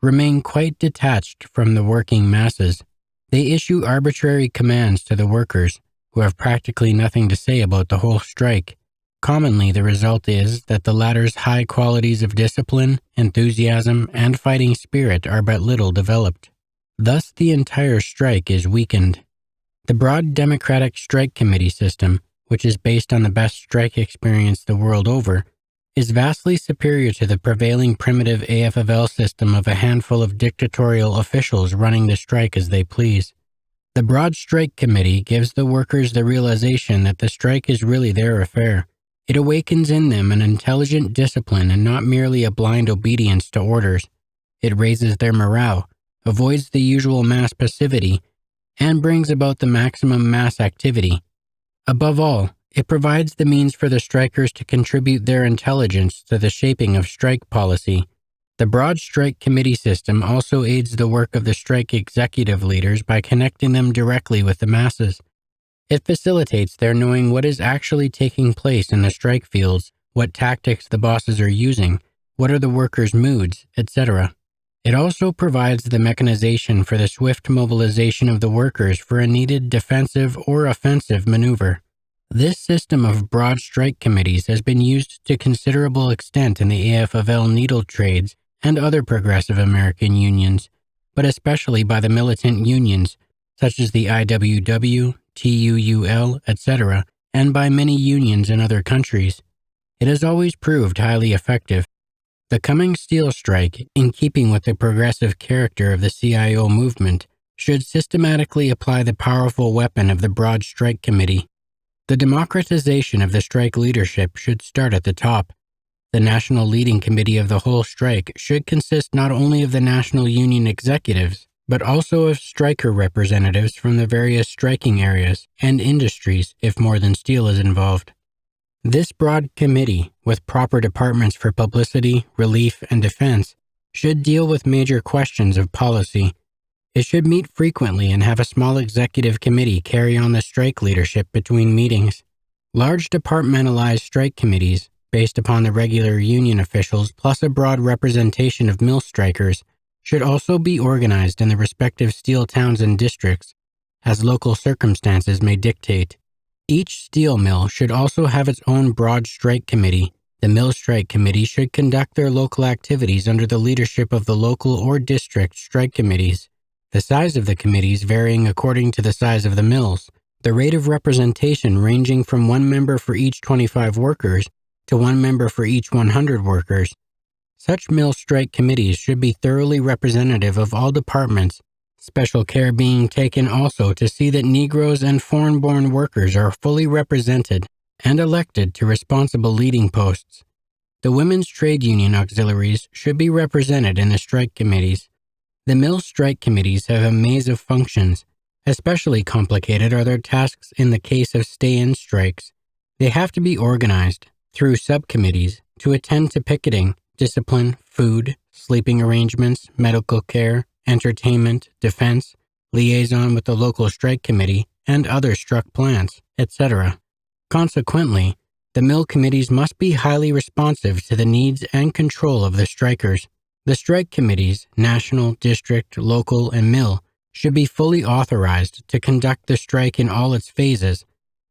remain quite detached from the working masses. They issue arbitrary commands to the workers, who have practically nothing to say about the whole strike. Commonly, the result is that the latter's high qualities of discipline, enthusiasm, and fighting spirit are but little developed. Thus, the entire strike is weakened. The broad democratic strike committee system, which is based on the best strike experience the world over, is vastly superior to the prevailing primitive AFL system of a handful of dictatorial officials running the strike as they please. The broad strike committee gives the workers the realization that the strike is really their affair. It awakens in them an intelligent discipline and not merely a blind obedience to orders. It raises their morale, avoids the usual mass passivity, and brings about the maximum mass activity. Above all, it provides the means for the strikers to contribute their intelligence to the shaping of strike policy. The broad strike committee system also aids the work of the strike executive leaders by connecting them directly with the masses. It facilitates their knowing what is actually taking place in the strike fields, what tactics the bosses are using, what are the workers' moods, etc. It also provides the mechanization for the swift mobilization of the workers for a needed defensive or offensive maneuver. This system of broad strike committees has been used to considerable extent in the AFL needle trades and other progressive American unions, but especially by the militant unions such as the IWW, TUUL, etc., and by many unions in other countries. It has always proved highly effective. The coming steel strike, in keeping with the progressive character of the CIO movement, should systematically apply the powerful weapon of the Broad Strike Committee. The democratization of the strike leadership should start at the top. The National Leading Committee of the whole strike should consist not only of the national union executives, but also of striker representatives from the various striking areas and industries if more than steel is involved. This broad committee, with proper departments for publicity, relief, and defense, should deal with major questions of policy. It should meet frequently and have a small executive committee carry on the strike leadership between meetings. Large departmentalized strike committees, based upon the regular union officials plus a broad representation of mill strikers, should also be organized in the respective steel towns and districts, as local circumstances may dictate. Each steel mill should also have its own broad strike committee. The mill strike committee should conduct their local activities under the leadership of the local or district strike committees. the size of the committees varying according to the size of the mills, the rate of representation ranging from 1 member for each 25 workers to 1 member for each 100 workers. Such mill strike committees should be thoroughly representative of all departments, special care being taken also to see that Negroes and foreign-born workers are fully represented and elected to responsible leading posts. The women's trade union auxiliaries should be represented in the strike committees. The mill strike committees have a maze of functions. Especially complicated are their tasks in the case of stay-in strikes. They have to be organized through subcommittees to attend to picketing, discipline, food, sleeping arrangements, medical care, entertainment, defense, liaison with the local strike committee, and other struck plants, etc. Consequently, the mill committees must be highly responsive to the needs and control of the strikers. The strike committees, national, district, local, and mill, should be fully authorized to conduct the strike in all its phases.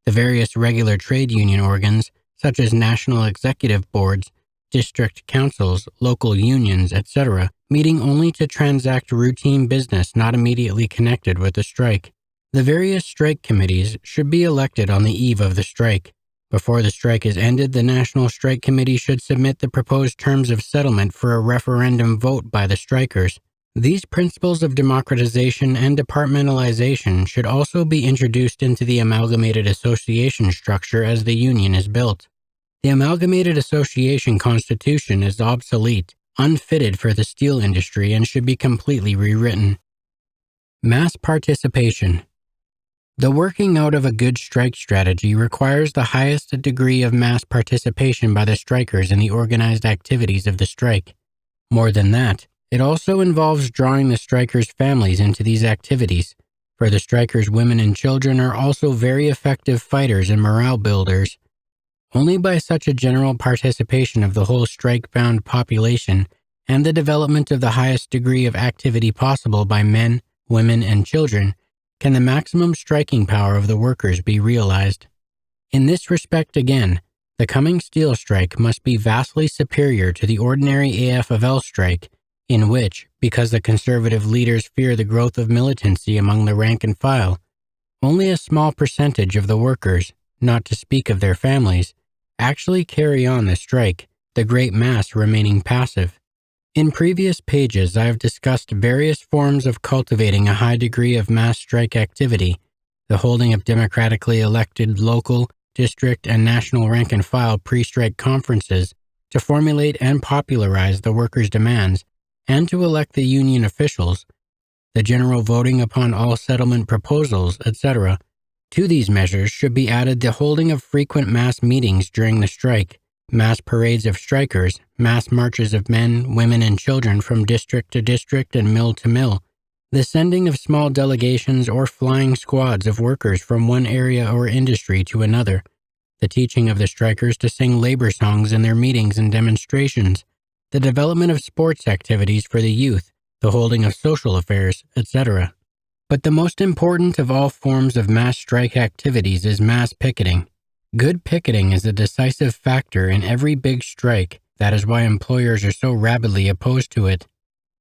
The various regular trade union organs, such as national executive boards, district councils, local unions, etc., meeting only to transact routine business not immediately connected with the strike. The various strike committees should be elected on the eve of the strike. Before the strike is ended, the National Strike Committee should submit the proposed terms of settlement for a referendum vote by the strikers. These principles of democratization and departmentalization should also be introduced into the amalgamated association structure as the union is built. The amalgamated association constitution is obsolete, unfitted for the steel industry, and should be completely rewritten. Mass participation. The working out of a good strike strategy requires the highest degree of mass participation by the strikers in the organized activities of the strike. More than that, it also involves drawing the strikers' families into these activities, for the strikers' women and children are also very effective fighters and morale builders. Only by such a general participation of the whole strike-bound population and the development of the highest degree of activity possible by men, women, and children can the maximum striking power of the workers be realized. In this respect again, the coming steel strike must be vastly superior to the ordinary AFL strike, in which, because the conservative leaders fear the growth of militancy among the rank and file, only a small percentage of the workers, not to speak of their families, actually carry on the strike, the great mass remaining passive. In previous pages, I have discussed various forms of cultivating a high degree of mass strike activity, the holding of democratically elected local, district, and national rank-and-file pre-strike conferences to formulate and popularize the workers' demands, and to elect the union officials, the general voting upon all settlement proposals, etc. To these measures should be added the holding of frequent mass meetings during the strike, mass parades of strikers, mass marches of men, women, and children from district to district and mill to mill, the sending of small delegations or flying squads of workers from one area or industry to another, the teaching of the strikers to sing labor songs in their meetings and demonstrations, the development of sports activities for the youth, the holding of social affairs, etc. But the most important of all forms of mass strike activities is mass picketing. Good picketing is a decisive factor in every big strike. That is why employers are so rabidly opposed to it.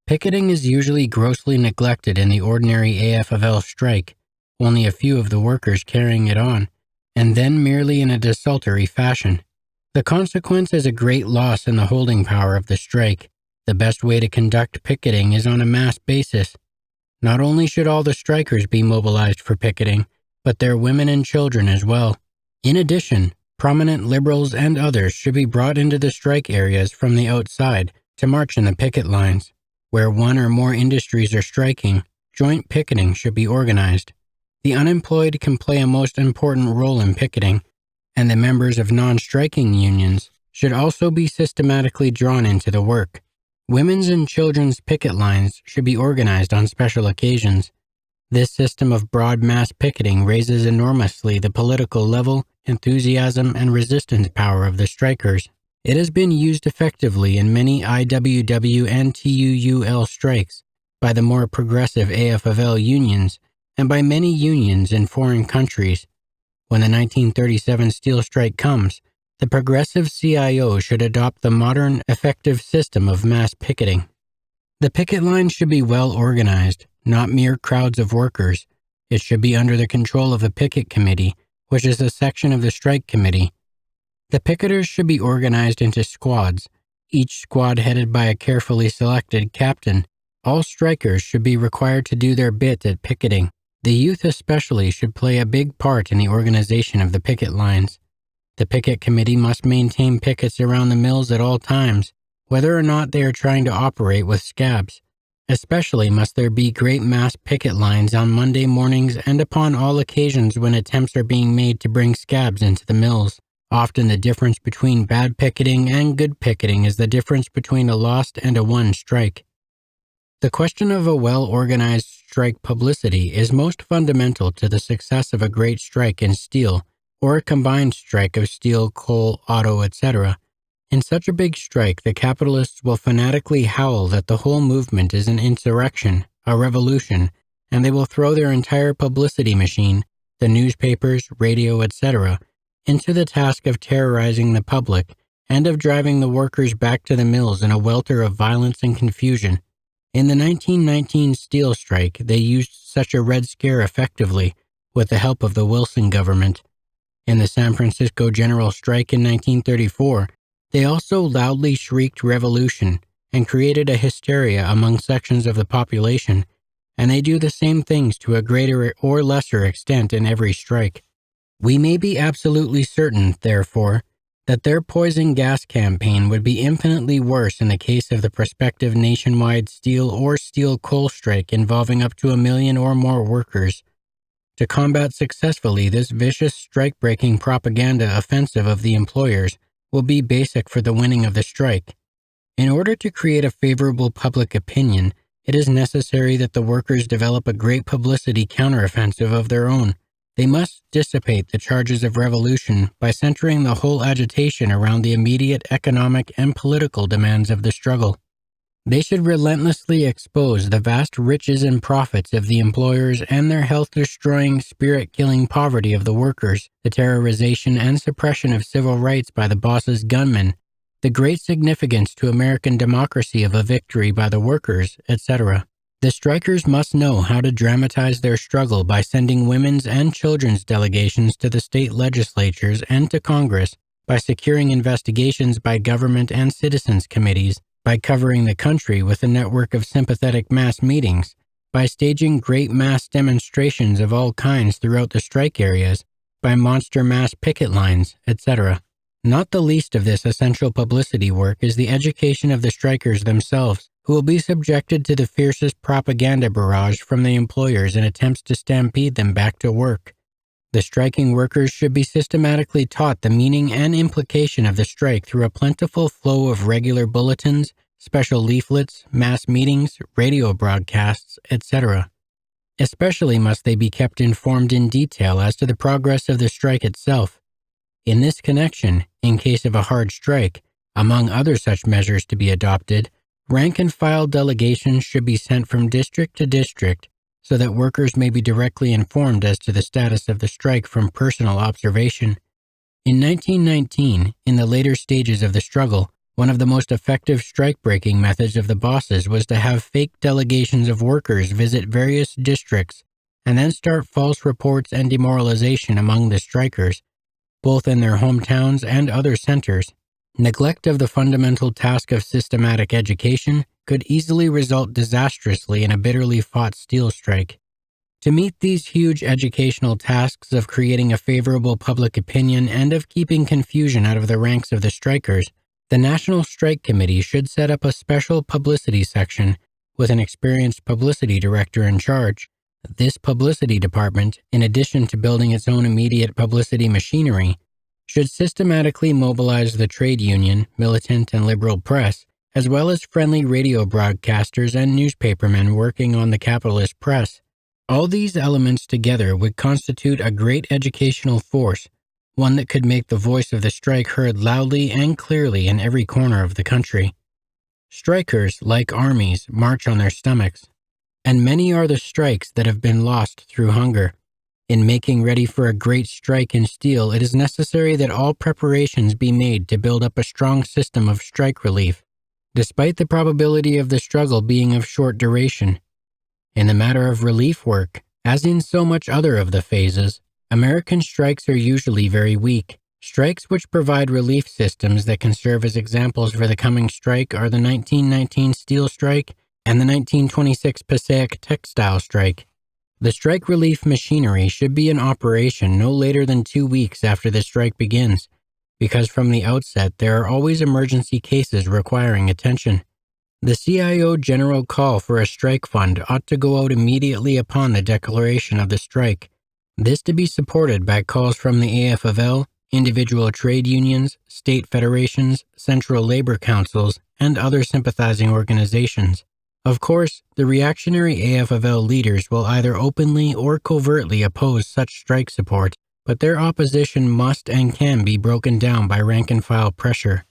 Picketing is usually grossly neglected in the ordinary AFL strike, only a few of the workers carrying it on, and then merely in a desultory fashion. The consequence is a great loss in the holding power of the strike. The best way to conduct picketing is on a mass basis. Not only should all the strikers be mobilized for picketing, but their women and children as well. In addition, prominent liberals and others should be brought into the strike areas from the outside to march in the picket lines. Where one or more industries are striking, joint picketing should be organized. The unemployed can play a most important role in picketing, and the members of non-striking unions should also be systematically drawn into the work. Women's and children's picket lines should be organized on special occasions. This system of broad mass picketing raises enormously the political level, enthusiasm, and resistance power of the strikers. It has been used effectively in many IWW and TUUL strikes by the more progressive AFL unions and by many unions in foreign countries. When the 1937 steel strike comes, the progressive CIO should adopt the modern, effective system of mass picketing. The picket line should be well organized. not mere crowds of workers. It should be under the control of a picket committee, which is a section of the strike committee. The picketers should be organized into squads, each squad headed by a carefully selected captain. All strikers should be required to do their bit at picketing. The youth especially should play a big part in the organization of the picket lines. The picket committee must maintain pickets around the mills at all times, whether or not they are trying to operate with scabs. Especially must there be great mass picket lines on Monday mornings and upon all occasions when attempts are being made to bring scabs into the mills. Often the difference between bad picketing and good picketing is the difference between a lost and a won strike. The question of a well-organized strike publicity is most fundamental to the success of a great strike in steel, or a combined strike of steel, coal, auto, etc. In such a big strike, the capitalists will fanatically howl that the whole movement is an insurrection, a revolution, and they will throw their entire publicity machine, the newspapers, radio, etc., into the task of terrorizing the public and of driving the workers back to the mills in a welter of violence and confusion. In the 1919 steel strike, they used such a Red Scare effectively, with the help of the Wilson government. In the San Francisco General Strike in 1934, they also loudly shrieked revolution and created a hysteria among sections of the population, and they do the same things to a greater or lesser extent in every strike. We may be absolutely certain, therefore, that their poison gas campaign would be infinitely worse in the case of the prospective nationwide steel or steel coal strike involving up to 1 million or more workers. To combat successfully this vicious strike-breaking propaganda offensive of the employers will be basic for the winning of the strike. In order to create a favorable public opinion, it is necessary that the workers develop a great publicity counteroffensive of their own. They must dissipate the charges of revolution by centering the whole agitation around the immediate economic and political demands of the struggle. They should relentlessly expose the vast riches and profits of the employers and their health-destroying, spirit-killing poverty of the workers, the terrorization and suppression of civil rights by the boss's gunmen, the great significance to American democracy of a victory by the workers, etc. The strikers must know how to dramatize their struggle by sending women's and children's delegations to the state legislatures and to Congress, by securing investigations by government and citizens committees, by covering the country with a network of sympathetic mass meetings, by staging great mass demonstrations of all kinds throughout the strike areas, by monster mass picket lines, etc. Not the least of this essential publicity work is the education of the strikers themselves, who will be subjected to the fiercest propaganda barrage from the employers in attempts to stampede them back to work. The striking workers should be systematically taught the meaning and implication of the strike through a plentiful flow of regular bulletins, special leaflets, mass meetings, radio broadcasts, etc. Especially must they be kept informed in detail as to the progress of the strike itself. In this connection, in case of a hard strike, among other such measures to be adopted, rank-and-file delegations should be sent from district to district so that workers may be directly informed as to the status of the strike from personal observation. In 1919, in the later stages of the struggle, one of the most effective strike-breaking methods of the bosses was to have fake delegations of workers visit various districts and then start false reports and demoralization among the strikers, both in their hometowns and other centers. Neglect of the fundamental task of systematic education could easily result disastrously in a bitterly fought steel strike. To meet these huge educational tasks of creating a favorable public opinion and of keeping confusion out of the ranks of the strikers, the National Strike Committee should set up a special publicity section with an experienced publicity director in charge. This publicity department, in addition to building its own immediate publicity machinery, should systematically mobilize the trade union, militant, and liberal press, as well as friendly radio broadcasters and newspapermen working on the capitalist press. All these elements together would constitute a great educational force, one that could make the voice of the strike heard loudly and clearly in every corner of the country. Strikers, like armies, march on their stomachs, and many are the strikes that have been lost through hunger. In making ready for a great strike in steel, it is necessary that all preparations be made to build up a strong system of strike relief, despite the probability of the struggle being of short duration. In the matter of relief work, as in so much other of the phases, American strikes are usually very weak. Strikes which provide relief systems that can serve as examples for the coming strike are the 1919 steel strike and the 1926 Passaic textile strike. The strike relief machinery should be in operation no later than 2 weeks after the strike begins, because from the outset there are always emergency cases requiring attention. The CIO general call for a strike fund ought to go out immediately upon the declaration of the strike, this to be supported by calls from the AFL, individual trade unions, state federations, central labor councils, and other sympathizing organizations. Of course, the reactionary AFL leaders will either openly or covertly oppose such strike support, but their opposition must and can be broken down by rank-and-file pressure.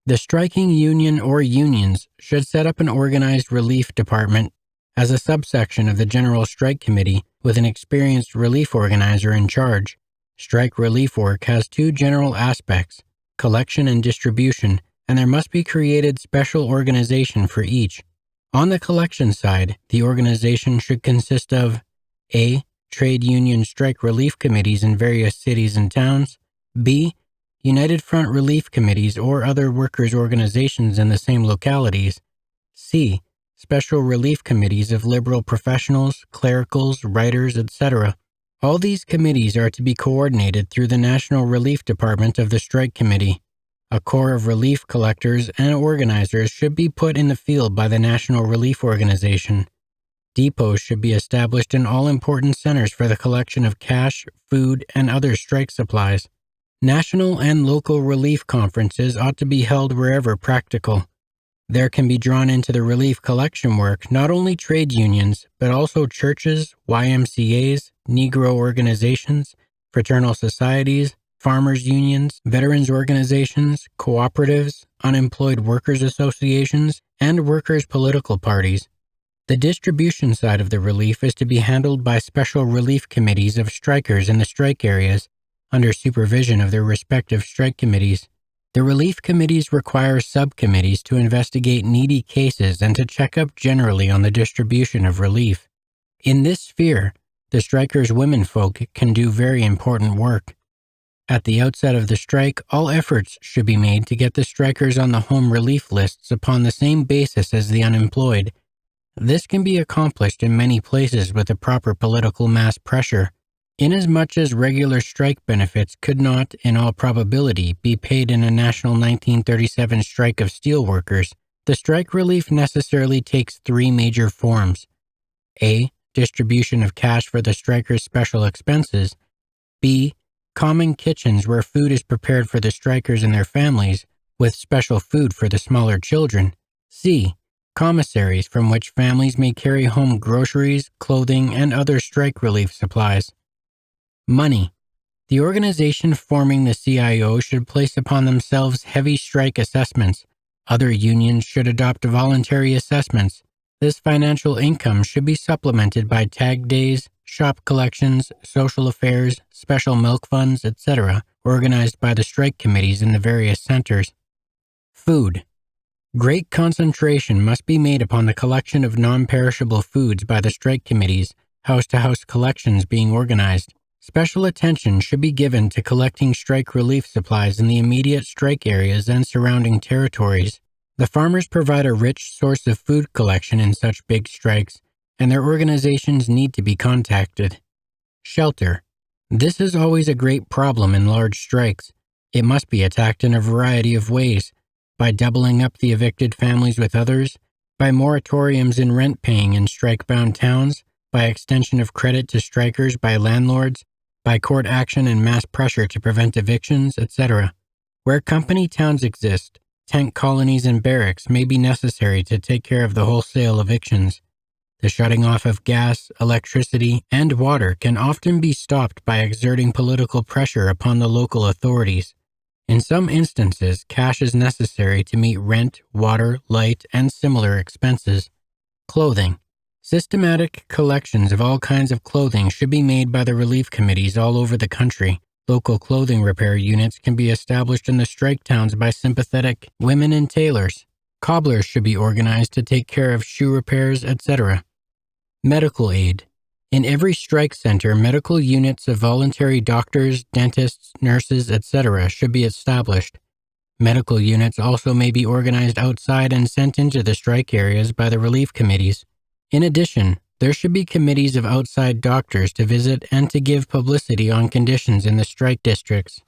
The striking union or unions should set up an organized relief department as a subsection of the General Strike Committee with an experienced relief organizer in charge. Strike relief work has two general aspects, collection and distribution, and there must be created special organization for each. On the collection side, the organization should consist of A. Trade union strike relief committees in various cities and towns, B. United Front relief committees or other workers' organizations in the same localities, C. Special relief committees of liberal professionals, clericals, writers, etc. All these committees are to be coordinated through the National Relief Department of the Strike Committee. A corps of relief collectors and organizers should be put in the field by the National Relief Organization. Depots should be established in all important centers for the collection of cash, food, and other strike supplies. National and local relief conferences ought to be held wherever practical. There can be drawn into the relief collection work not only trade unions, but also churches, YMCAs, Negro organizations, fraternal societies, farmers' unions, veterans organizations, cooperatives, unemployed workers associations, and workers' political parties. The distribution side of the relief is to be handled by special relief committees of strikers in the strike areas, under supervision of their respective strike committees. The relief committees require subcommittees to investigate needy cases and to check up generally on the distribution of relief. In this sphere, the strikers' womenfolk can do very important work. At the outset of the strike, all efforts should be made to get the strikers on the home relief lists upon the same basis as the unemployed. This can be accomplished in many places with the proper political mass pressure. Inasmuch as regular strike benefits could not, in all probability, be paid in a national 1937 strike of steelworkers, the strike relief necessarily takes three major forms. A. Distribution of cash for the strikers' special expenses. B. Common kitchens where food is prepared for the strikers and their families, with special food for the smaller children. C. Commissaries from which families may carry home groceries, clothing, and other strike relief supplies. Money. The organization forming the CIO should place upon themselves heavy strike assessments. Other unions should adopt voluntary assessments. This financial income should be supplemented by tag days, shop collections, social affairs, special milk funds, etc., organized by the strike committees in the various centers. Food. Great concentration must be made upon the collection of non-perishable foods by the strike committees, house-to-house collections being organized. Special attention should be given to collecting strike relief supplies in the immediate strike areas and surrounding territories. The farmers provide a rich source of food collection in such big strikes, and their organizations need to be contacted. Shelter. This is always a great problem in large strikes. It must be attacked in a variety of ways, by doubling up the evicted families with others, by moratoriums in rent paying in strike-bound towns, by extension of credit to strikers by landlords, by court action and mass pressure to prevent evictions, etc. Where company towns exist, tent colonies and barracks may be necessary to take care of the wholesale evictions. The shutting off of gas, electricity, and water can often be stopped by exerting political pressure upon the local authorities. In some instances, cash is necessary to meet rent, water, light, and similar expenses. Clothing. Systematic collections of all kinds of clothing should be made by the relief committees all over the country. Local clothing repair units can be established in the strike towns by sympathetic women and tailors. Cobblers should be organized to take care of shoe repairs, etc. Medical aid. In every strike center, medical units of voluntary doctors, dentists, nurses, etc. should be established. Medical units also may be organized outside and sent into the strike areas by the relief committees. In addition, there should be committees of outside doctors to visit and to give publicity on conditions in the strike districts.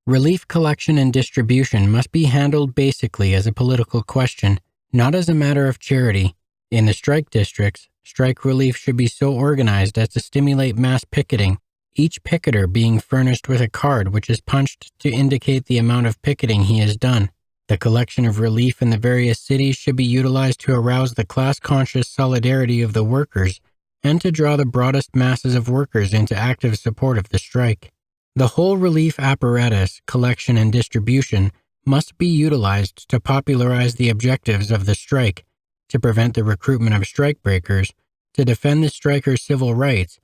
Relief collection and distribution must be handled basically as a political question, not as a matter of charity. In the strike districts, strike relief should be so organized as to stimulate mass picketing, each picketer being furnished with a card which is punched to indicate the amount of picketing he has done. The collection of relief in the various cities should be utilized to arouse the class-conscious solidarity of the workers and to draw the broadest masses of workers into active support of the strike. The whole relief apparatus, collection and distribution, must be utilized to popularize the objectives of the strike, to prevent the recruitment of strikebreakers, to defend the strikers' civil rights,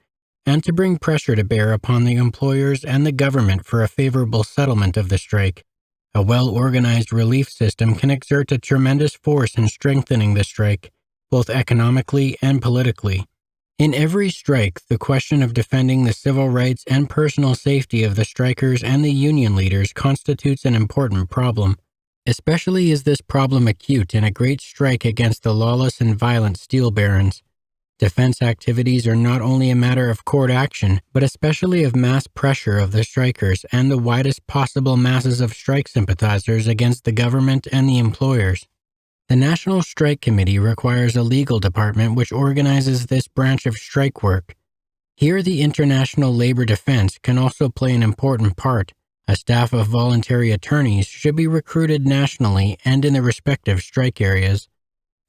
and to bring pressure to bear upon the employers and the government for a favorable settlement of the strike. A well-organized relief system can exert a tremendous force in strengthening the strike, both economically and politically. In every strike, the question of defending the civil rights and personal safety of the strikers and the union leaders constitutes an important problem. Especially is this problem acute in a great strike against the lawless and violent steel barons. Defense activities are not only a matter of court action, but especially of mass pressure of the strikers and the widest possible masses of strike sympathizers against the government and the employers. The National Strike Committee requires a legal department which organizes this branch of strike work. Here the International Labor Defense can also play an important part. A staff of voluntary attorneys should be recruited nationally and in the respective strike areas.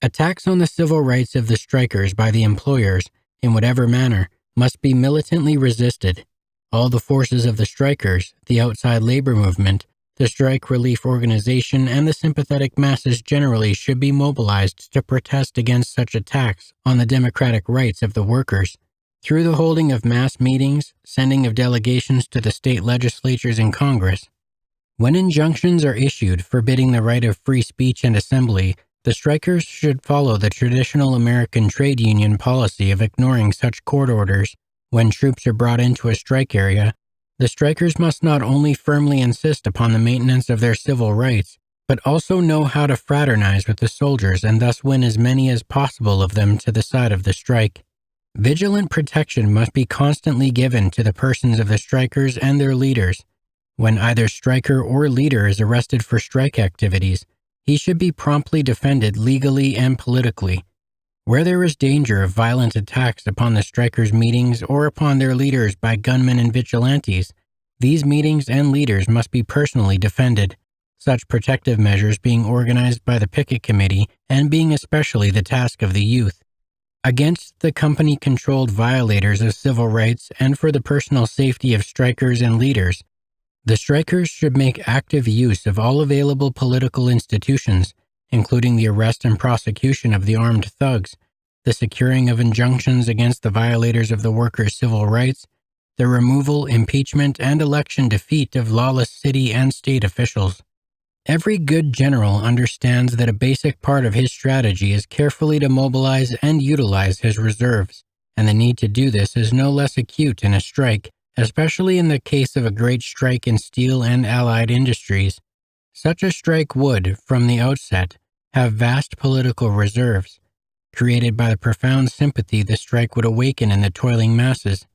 Attacks on the civil rights of the strikers by the employers, in whatever manner, must be militantly resisted. All the forces of the strikers, the outside labor movement, the strike relief organization, and the sympathetic masses generally should be mobilized to protest against such attacks on the democratic rights of the workers. Through the holding of mass meetings, sending of delegations to the state legislatures and Congress. When injunctions are issued forbidding the right of free speech and assembly, the strikers should follow the traditional American trade union policy of ignoring such court orders. When troops are brought into a strike area, the strikers must not only firmly insist upon the maintenance of their civil rights, but also know how to fraternize with the soldiers and thus win as many as possible of them to the side of the strike. Vigilant protection must be constantly given to the persons of the strikers and their leaders. When either striker or leader is arrested for strike activities, he should be promptly defended legally and politically. Where there is danger of violent attacks upon the strikers' meetings or upon their leaders by gunmen and vigilantes, these meetings and leaders must be personally defended, such protective measures being organized by the picket committee and being especially the task of the youth. Against the company-controlled violators of civil rights and for the personal safety of strikers and leaders, the strikers should make active use of all available political institutions, including the arrest and prosecution of the armed thugs, the securing of injunctions against the violators of the workers' civil rights, the removal, impeachment, and election defeat of lawless city and state officials. Every good general understands that a basic part of his strategy is carefully to mobilize and utilize his reserves, and the need to do this is no less acute in a strike, especially in the case of a great strike in steel and allied industries. Such a strike would, from the outset, have vast political reserves, created by the profound sympathy the strike would awaken in the toiling masses.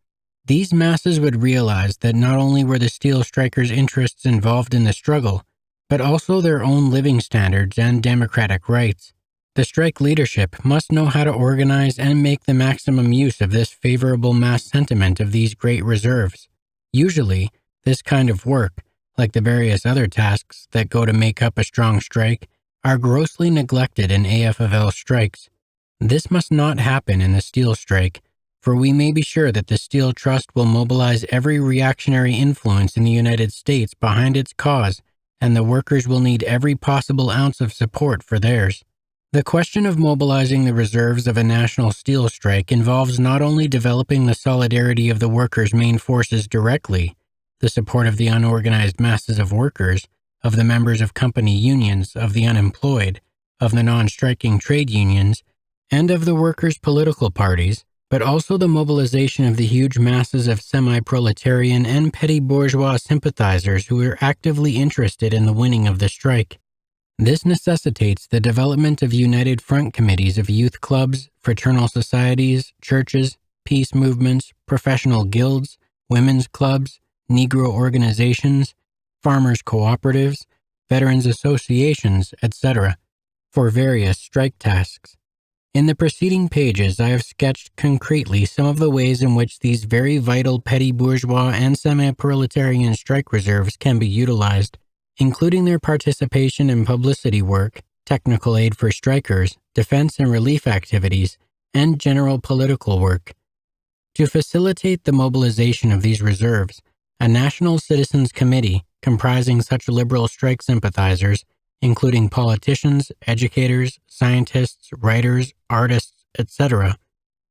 These masses would realize that not only were the steel strikers' interests involved in the struggle, but also their own living standards and democratic rights. The strike leadership must know how to organize and make the maximum use of this favorable mass sentiment of these great reserves. Usually, this kind of work, like the various other tasks that go to make up a strong strike, are grossly neglected in AFL strikes. This must not happen in the steel strike, for we may be sure that the Steel Trust will mobilize every reactionary influence in the United States behind its cause, and the workers will need every possible ounce of support for theirs. The question of mobilizing the reserves of a national steel strike involves not only developing the solidarity of the workers' main forces directly, the support of the unorganized masses of workers, of the members of company unions, of the unemployed, of the non-striking trade unions, and of the workers' political parties, but also the mobilization of the huge masses of semi-proletarian and petty bourgeois sympathizers who are actively interested in the winning of the strike. This necessitates the development of united front committees of youth clubs, fraternal societies, churches, peace movements, professional guilds, women's clubs, Negro organizations, farmers' cooperatives, veterans associations, etc., for various strike tasks. In the preceding pages, I have sketched concretely some of the ways in which these very vital petty bourgeois and semi-proletarian strike reserves can be utilized, including their participation in publicity work, technical aid for strikers, defense and relief activities, and general political work. To facilitate the mobilization of these reserves, a National Citizens Committee comprising such liberal strike sympathizers, including politicians, educators, scientists, writers, artists, etc.,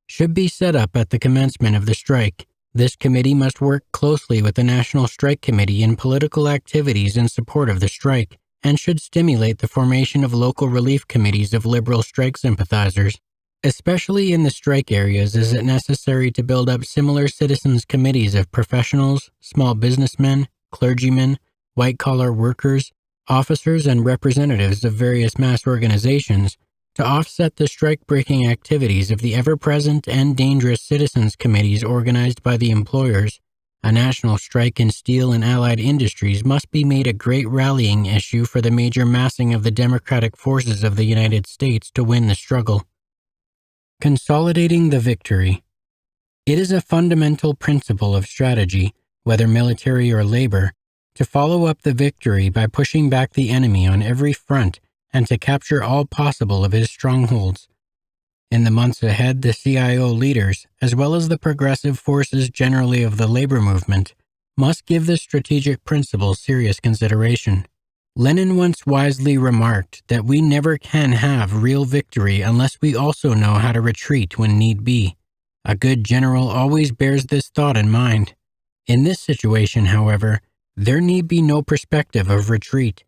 should be set up at the commencement of the strike. This committee must work closely with the National Strike Committee in political activities in support of the strike, and should stimulate the formation of local relief committees of liberal strike sympathizers. Especially in the strike areas is it necessary to build up similar citizens' committees of professionals, small businessmen, clergymen, white-collar workers, officers, and representatives of various mass organizations to offset the strike-breaking activities of the ever-present and dangerous citizens' committees organized by the employers. A national strike in steel and allied industries must be made a great rallying issue for the major massing of the democratic forces of the United States to win the struggle. Consolidating the victory. It is a fundamental principle of strategy, whether military or labor, to follow up the victory by pushing back the enemy on every front and to capture all possible of his strongholds. In the months ahead, the CIO leaders, as well as the progressive forces generally of the labor movement, must give this strategic principle serious consideration. Lenin once wisely remarked that we never can have real victory unless we also know how to retreat when need be. A good general always bears this thought in mind. In this situation, however, there need be no perspective of retreat.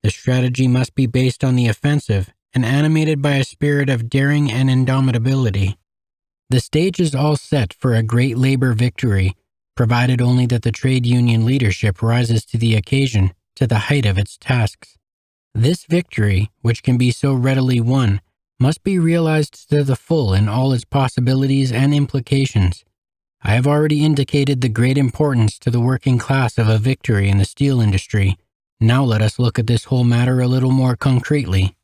The strategy must be based on the offensive and animated by a spirit of daring and indomitability. The stage is all set for a great labor victory, provided only that the trade union leadership rises to the occasion, to the height of its tasks. This victory, which can be so readily won, must be realized to the full in all its possibilities and implications. I have already indicated the great importance to the working class of a victory in the steel industry. Now let us look at this whole matter a little more concretely.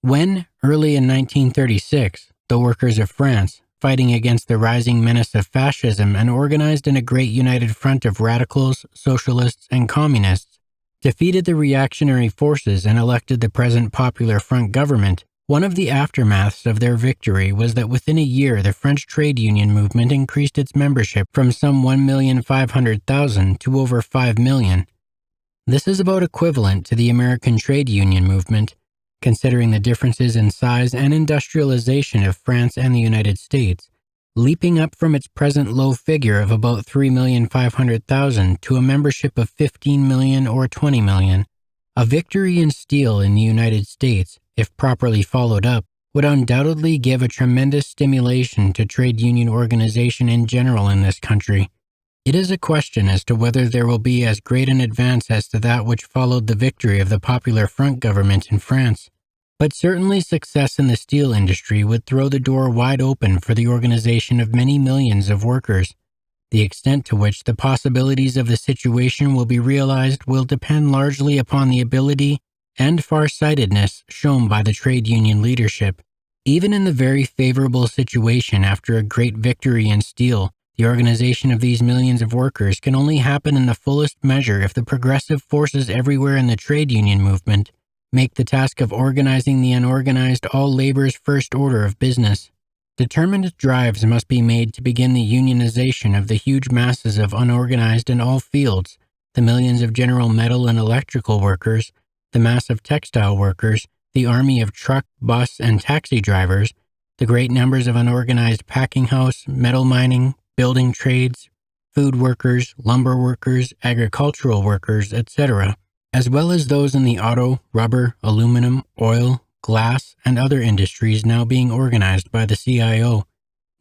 When, early in 1936, the workers of France, fighting against the rising menace of fascism and organized in a great united front of radicals, socialists, and communists, defeated the reactionary forces and elected the present Popular Front government, one of the aftermaths of their victory was that within a year the French trade union movement increased its membership from some 1,500,000 to over 5 million. This is about equivalent to the American trade union movement, considering the differences in size and industrialization of France and the United States, leaping up from its present low figure of about 3,500,000 to a membership of 15 million or 20 million. A victory in steel in the United States, if properly followed up, would undoubtedly give a tremendous stimulation to trade union organization in general in this country. It is a question as to whether there will be as great an advance as to that which followed the victory of the Popular Front government in France. But certainly success in the steel industry would throw the door wide open for the organization of many millions of workers. The extent to which the possibilities of the situation will be realized will depend largely upon the ability and farsightedness shown by the trade union leadership. Even in the very favorable situation after a great victory in steel, the organization of these millions of workers can only happen in the fullest measure if the progressive forces everywhere in the trade union movement make the task of organizing the unorganized all labor's first order of business. Determined drives must be made to begin the unionization of the huge masses of unorganized in all fields, the millions of general metal and electrical workers, the mass of textile workers, the army of truck, bus, and taxi drivers, the great numbers of unorganized packing house, metal mining, building trades, food workers, lumber workers, agricultural workers, etc., as well as those in the auto, rubber, aluminum, oil, glass, and other industries now being organized by the CIO.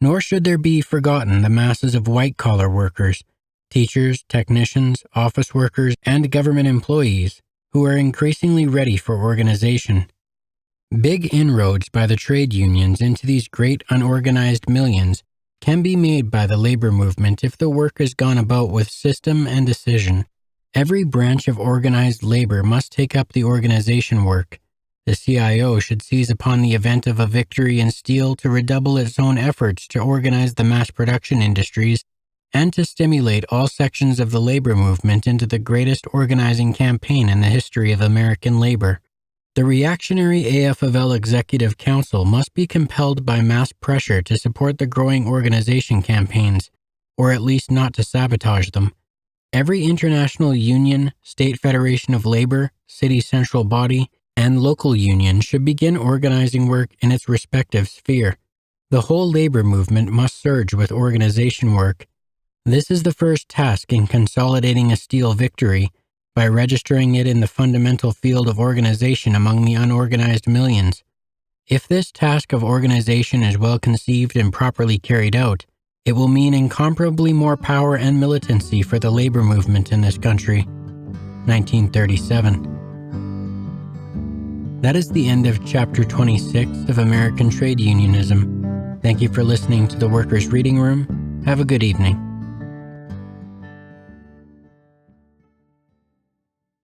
Nor should there be forgotten the masses of white-collar workers, teachers, technicians, office workers, and government employees who are increasingly ready for organization. Big inroads by the trade unions into these great unorganized millions can be made by the labor movement if the work is gone about with system and decision. Every branch of organized labor must take up the organization work. The CIO should seize upon the event of a victory in steel to redouble its own efforts to organize the mass production industries and to stimulate all sections of the labor movement into the greatest organizing campaign in the history of American labor. The reactionary AFL Executive Council must be compelled by mass pressure to support the growing organization campaigns, or at least not to sabotage them. Every international union, state federation of labor, city central body, and local union should begin organizing work in its respective sphere. The whole labor movement must surge with organization work. This is the first task in consolidating a steel victory, by registering it in the fundamental field of organization among the unorganized millions. If this task of organization is well conceived and properly carried out, it will mean incomparably more power and militancy for the labor movement in this country. 1937. That is the end of Chapter 26 of American Trade Unionism. Thank you for listening to the Workers' Reading Room. Have a good evening.